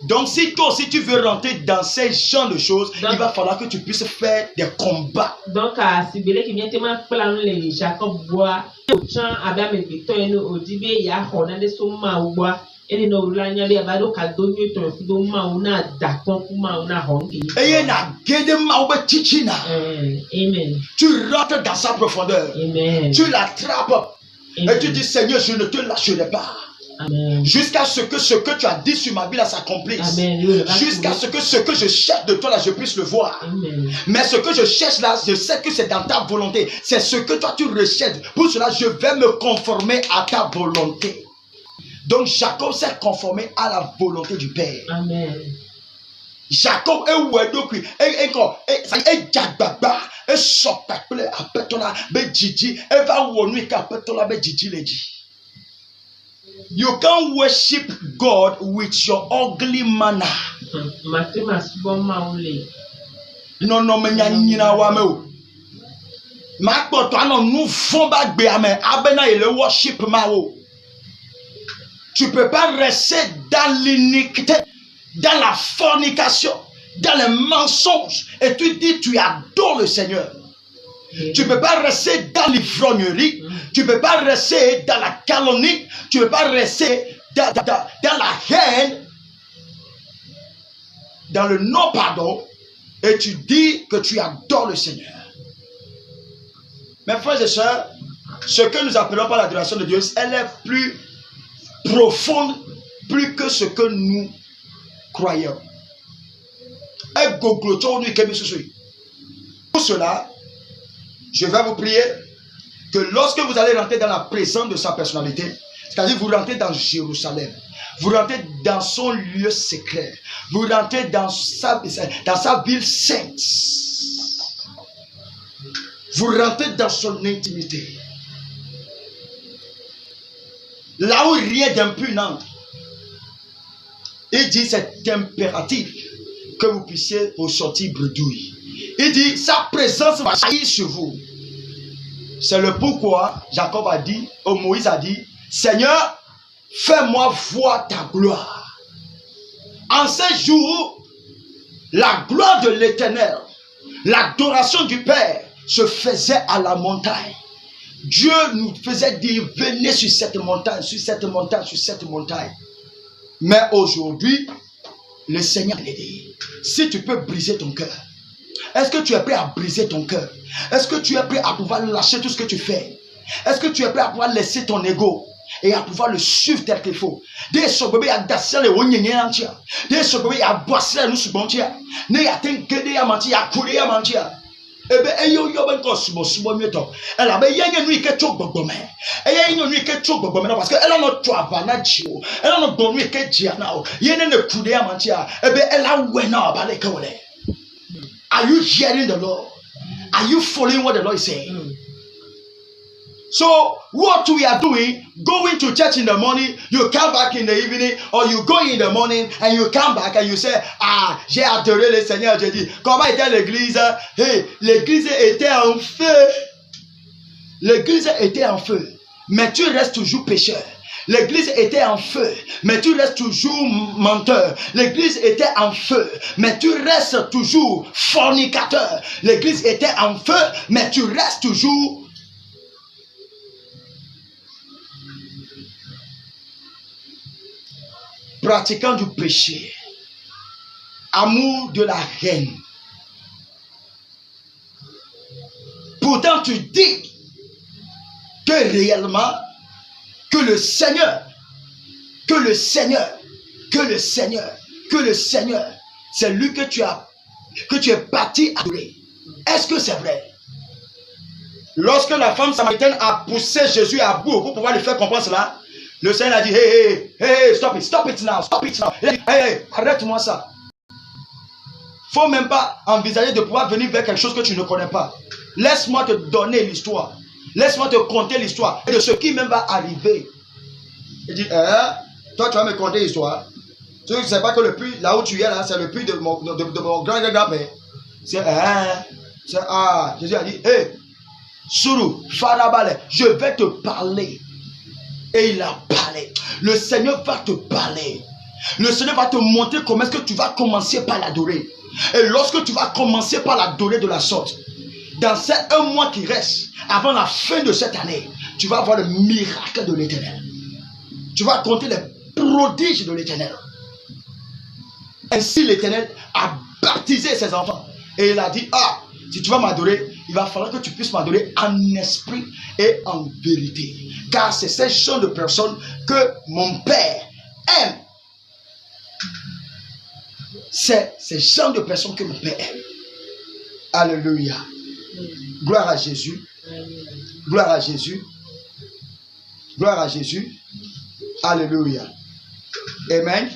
Donc si toi aussi tu veux rentrer dans ces genres de choses, il va falloir que tu puisses faire des combats. Donc tu rentres dans sa profondeur. Amen. Tu l'attrapes. Et tu dis, Seigneur, je ne te lâcherai pas. Jusqu'à ce que tu as dit sur ma vie là s'accomplisse. Jusqu'à ce que je cherche de toi là, je puisse le voir. Amen. Mais ce que je cherche là, je sais que c'est dans ta volonté. C'est ce que toi tu recherches. Pour cela, je vais me conformer à ta volonté. Donc Jacob s'est conformé à la volonté du Père. Amen. Jacob est où est donc you can't worship God with your ugly manner. Non, non, mais nyina wame o. Ma poto anon nou fon ba gbe amen. Abena ele worship ma o. Tu peux pas rester dans l'iniquité, dans la fornication, dans les mensonges, et tu dis tu adores le Seigneur. Tu ne peux pas rester dans l'ivrognerie, tu ne peux pas rester dans la calomnie, tu ne peux pas rester dans la haine, dans le non-pardon, et tu dis que tu adores le Seigneur. Mes frères et sœurs, ce que nous appelons par l'adoration de Dieu, elle est plus profonde, plus que ce que nous croyons. Pour cela, je vais vous prier que lorsque vous allez rentrer dans la présence de sa personnalité, c'est-à-dire vous rentrez dans Jérusalem, vous rentrez dans son lieu secret, vous rentrez dans sa ville sainte, vous rentrez dans son intimité, là où rien d'impur n'entre. Il dit c'est impératif que vous puissiez ressortir bredouille. Il dit sa présence va jaillir sur vous. C'est le pourquoi Jacob a dit, Moïse a dit, Seigneur, fais-moi voir ta gloire. En ces jours, la gloire de l'Éternel, l'adoration du Père se faisait à la montagne. Dieu nous faisait dire, venez sur cette montagne, sur cette montagne, sur cette montagne. Mais aujourd'hui, le Seigneur l'a dit, si tu peux briser ton cœur, est-ce que tu es prêt à briser ton cœur? Est-ce que tu es prêt à pouvoir lâcher tout ce que tu fais? Est-ce que tu es prêt à pouvoir laisser ton ego et à pouvoir le suivre tel qu'il faut? Des sobébé à dasser les onyenye antia. Des sobébé à boisser nous subontia. Ne ya tenkede ya mantia, kure ya mantia. Ebe eyo yo ben ko subo mieto. Elle a be yenye nui ke chok bogbome. Eye yenye nui ke chok bogbome parce que elle a no twaba na jio. Elle a no bonui ke jiana o. Yene ne kude ya mantia. Ebe elle a wena ba le kewole. Are you hearing the Lord? Are you following what the Lord is saying? So, what we are doing, going to church in the morning, you come back in the evening, or you go in the morning and you come back and you say, ah, j'ai adoré le Seigneur, j'ai dit, comment était l'église? Hey, l'église était en feu. L'église était en feu. Mais tu restes toujours pécheur. L'église était en feu, mais tu restes toujours menteur. L'église était en feu, mais tu restes toujours fornicateur. L'église était en feu, mais tu restes toujours pratiquant du péché, amour de la haine. Pourtant, tu dis que réellement, que le Seigneur, c'est lui que tu es parti adorer. Est-ce que c'est vrai? Lorsque la femme samaritaine a poussé Jésus à bout pour pouvoir lui faire comprendre cela, le Seigneur a dit, hey, stop it now. Hey, arrête-moi ça. Faut même pas envisager de pouvoir venir vers quelque chose que tu ne connais pas. Laisse-moi te donner l'histoire. Laisse-moi te conter l'histoire de ce qui même va arriver. Il dit, toi tu vas me conter l'histoire. Tu ne sais pas que le puits, là où tu es là, c'est le puits de mon grand-grand-père. Jésus a dit, Sourou, Farabale, je vais te parler. Et il a parlé. Le Seigneur va te parler. Le Seigneur va te montrer comment est-ce que tu vas commencer par l'adorer. Et lorsque tu vas commencer par l'adorer de la sorte, dans ces 1 mois qui reste, avant la fin de cette année, tu vas voir le miracle de l'Éternel. Tu vas compter les prodiges de l'Éternel. Ainsi l'Éternel a baptisé ses enfants. Et il a dit, si tu vas m'adorer, il va falloir que tu puisses m'adorer en esprit et en vérité. Car c'est ces genre de personnes que mon Père aime. C'est ces genre de personnes que mon Père aime. Alléluia. Gloire à Jésus. Gloire à Jésus. Gloire à Jésus. Alléluia. Amen.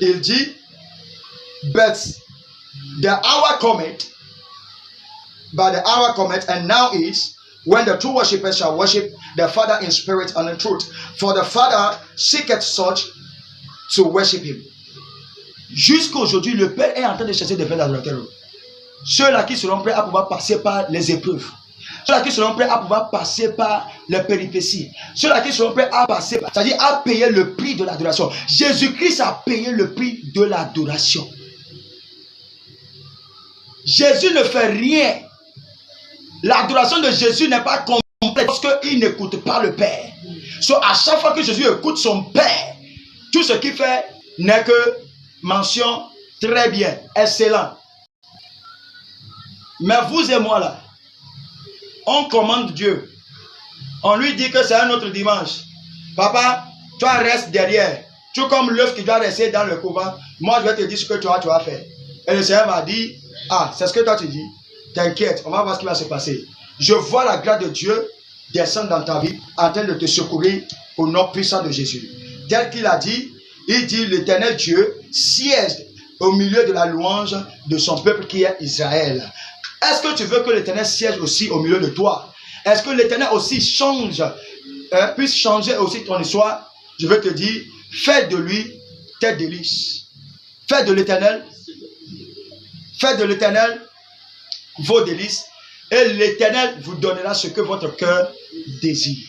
Il dit, but the hour cometh, and now is, when the true worshippers shall worship the Father in spirit and in truth. For the Father seeketh such to worship him. Jusqu'aujourd'hui, le Père est en train de chercher des vrais adorateurs. Ceux-là qui seront prêts à pouvoir passer par les épreuves. Ceux-là qui seront prêts à pouvoir passer par les péripéties. Ceux-là qui seront prêts à passer, c'est-à-dire à payer le prix de l'adoration. Jésus-Christ a payé le prix de l'adoration. Jésus ne fait rien. L'adoration de Jésus n'est pas complète parce qu'il n'écoute pas le Père. À chaque fois que Jésus écoute son Père, tout ce qu'il fait n'est que mention très bien, excellent. Mais vous et moi là, on commande Dieu. On lui dit que c'est un autre dimanche. Papa, toi reste derrière. Tu comme l'œuf qui doit rester dans le couvent. Moi je vais te dire ce que toi tu vas faire. Et le Seigneur m'a dit, c'est ce que toi tu dis. T'inquiète, on va voir ce qui va se passer. Je vois la grâce de Dieu descendre dans ta vie en train de te secourir au nom puissant de Jésus. Tel qu'il a dit, il dit l'Éternel Dieu siège au milieu de la louange de son peuple qui est Israël. Est-ce que tu veux que l'Éternel siège aussi au milieu de toi? Est-ce que l'Éternel aussi puisse changer aussi ton histoire? Je veux te dire, fais de lui tes délices. Fais de l'Éternel vos délices, et l'Éternel vous donnera ce que votre cœur désire.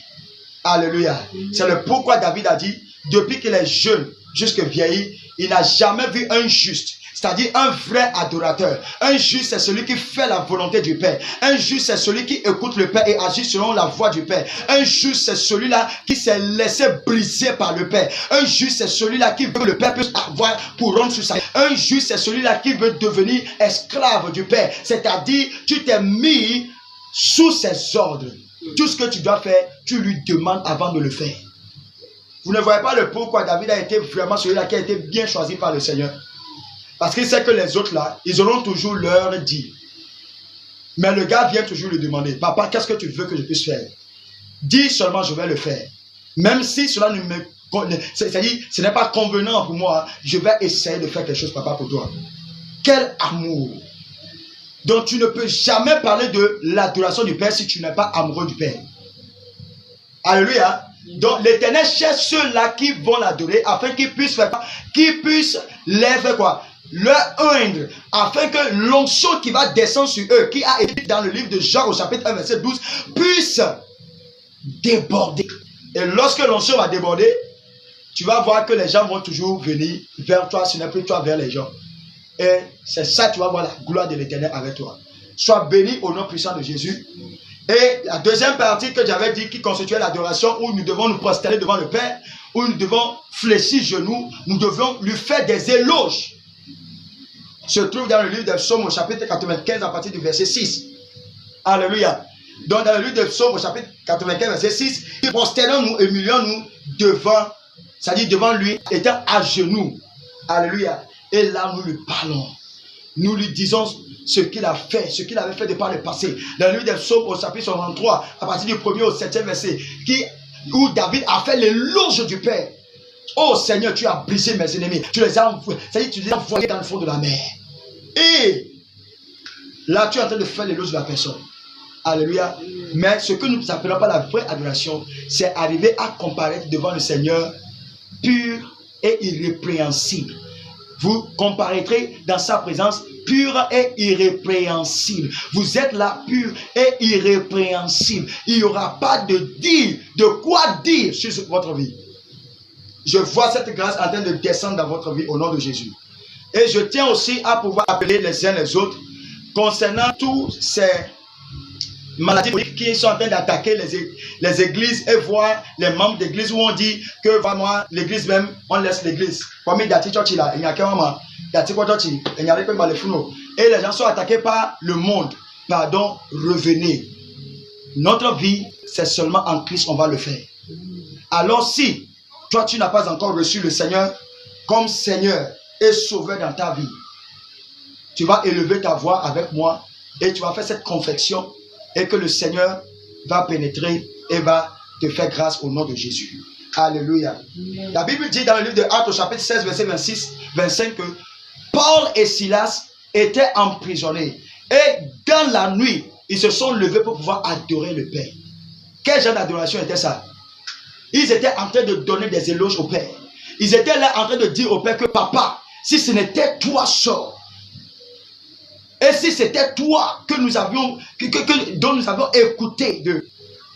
Alléluia. C'est le pourquoi David a dit, depuis qu'il est jeune jusqu'à vieilli, il n'a jamais vu un juste, c'est-à-dire un vrai adorateur. Un juste, c'est celui qui fait la volonté du Père. Un juste, c'est celui qui écoute le Père et agit selon la voix du Père. Un juste, c'est celui-là qui s'est laissé briser par le Père. Un juste, c'est celui-là qui veut que le Père puisse avoir couronne sur sa tête. Un juste, c'est celui-là qui veut devenir esclave du Père. C'est-à-dire, tu t'es mis sous ses ordres. Tout ce que tu dois faire, tu lui demandes avant de le faire. Vous ne voyez pas le pourquoi David a été vraiment celui-là qui a été bien choisi par le Seigneur. Parce qu'il sait que les autres là, ils auront toujours leur dit. Mais le gars vient toujours lui demander, papa, qu'est-ce que tu veux que je puisse faire? Dis seulement, je vais le faire. Même si cela ne me... C'est-à-dire, ce n'est pas convenant pour moi, je vais essayer de faire quelque chose, papa, pour toi. Quel amour! Donc tu ne peux jamais parler de l'adoration du Père si tu n'es pas amoureux du Père. Alléluia. Donc l'Éternel cherche ceux-là qui vont l'adorer afin qu'ils puissent faire quoi? Qu'ils puissent leur oindre, afin que l'onction qui va descendre sur eux, qui a été dans le livre de Jean au chapitre 1 verset 12, puisse déborder, Et lorsque l'onction va déborder, tu vas voir que les gens vont toujours venir vers toi, ce n'est plus toi vers les gens. Et c'est ça, tu vas voir la gloire de l'Éternel avec toi. Sois béni au nom puissant de Jésus. Et la deuxième partie que j'avais dit qui constituait l'adoration, où nous devons nous prosterner devant le Père, où nous devons fléchir genoux, nous devons lui faire des éloges, se trouve dans le livre des Psaumes au chapitre 95 à partir du verset 6. Alléluia. Donc dans le livre des Psaumes au chapitre 95 verset 6, prosternons-nous et humilions-nous devant, c'est-à-dire devant lui, étant à genoux. Alléluia. Et là nous lui parlons. Nous lui disons ce qu'il a fait, ce qu'il avait fait de par le passé. Dans le livre des Psaumes au chapitre 63, à partir du 1er au 7e verset, où David a fait l'éloge du Père. Oh Seigneur, tu as brisé mes ennemis. Tu les as envoyés dans le fond de la mer. Et là, tu es en train de faire l'éloge de la personne. Alléluia. Mais ce que nous appelons pas la vraie adoration, c'est arriver à comparaître devant le Seigneur pur et irrépréhensible. Vous comparaîtrez dans sa présence pure et irrépréhensible. Vous êtes là pur et irrépréhensible. Il n'y aura pas de quoi dire sur votre vie. Je vois cette grâce en train de descendre dans votre vie au nom de Jésus. Et je tiens aussi à pouvoir appeler les uns les autres concernant tous ces maladies qui sont en train d'attaquer les églises et voir les membres d'église où on dit que vraiment l'église même, on laisse l'église. Et les gens sont attaqués par le monde. Pardon, revenez. Notre vie, c'est seulement en Christ qu'on va le faire. Alors si toi tu n'as pas encore reçu le Seigneur comme Seigneur et Sauveur dans ta vie, tu vas élever ta voix avec moi et tu vas faire cette confession et que le Seigneur va pénétrer et va te faire grâce au nom de Jésus. Alléluia. Amen. La Bible dit dans le livre de Actes au chapitre 16 verset 26-25 que Paul et Silas étaient emprisonnés et dans la nuit ils se sont levés pour pouvoir adorer le Père. Quel genre d'adoration était ça? Ils étaient en train de donner des éloges au Père. Ils étaient là en train de dire au Père que papa, si ce n'était toi seul, et si c'était toi que nous avions, dont nous avions écouté de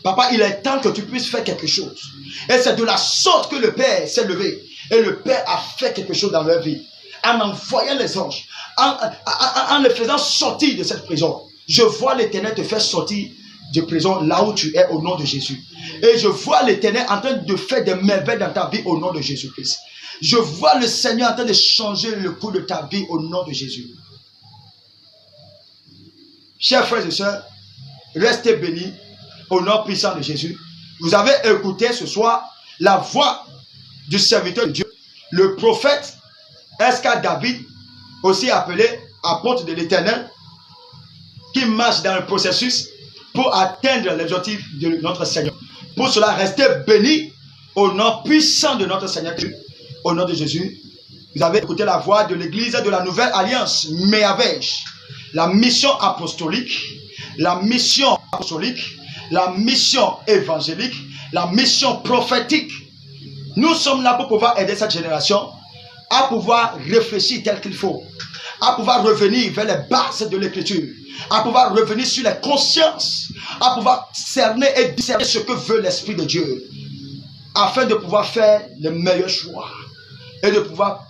papa, il est temps que tu puisses faire quelque chose. Et c'est de la sorte que le Père s'est levé. Et le Père a fait quelque chose dans leur vie. En envoyant les anges, en les faisant sortir de cette prison. Je vois l'Éternel te faire sortir de prison là où tu es au nom de Jésus. Et je vois l'Éternel en train de faire des merveilles dans ta vie au nom de Jésus-Christ. Je vois le Seigneur en train de changer le cours de ta vie au nom de Jésus. Chers frères et sœurs, restez bénis au nom puissant de Jésus. Vous avez écouté ce soir la voix du serviteur de Dieu, le prophète Esca David, aussi appelé apôtre de l'Éternel, qui marche dans le processus pour atteindre l'objectif de notre Seigneur. Pour cela, restez bénis au nom puissant de notre Seigneur Jésus. Au nom de Jésus, vous avez écouté la voix de l'église de la Nouvelle Alliance, Meavesh. La mission apostolique, la mission évangélique, la mission prophétique. Nous sommes là pour pouvoir aider cette génération à pouvoir réfléchir tel qu'il faut, à pouvoir revenir vers les bases de l'écriture, à pouvoir revenir sur les consciences, à pouvoir cerner et discerner ce que veut l'Esprit de Dieu, afin de pouvoir faire les meilleurs choix et de pouvoir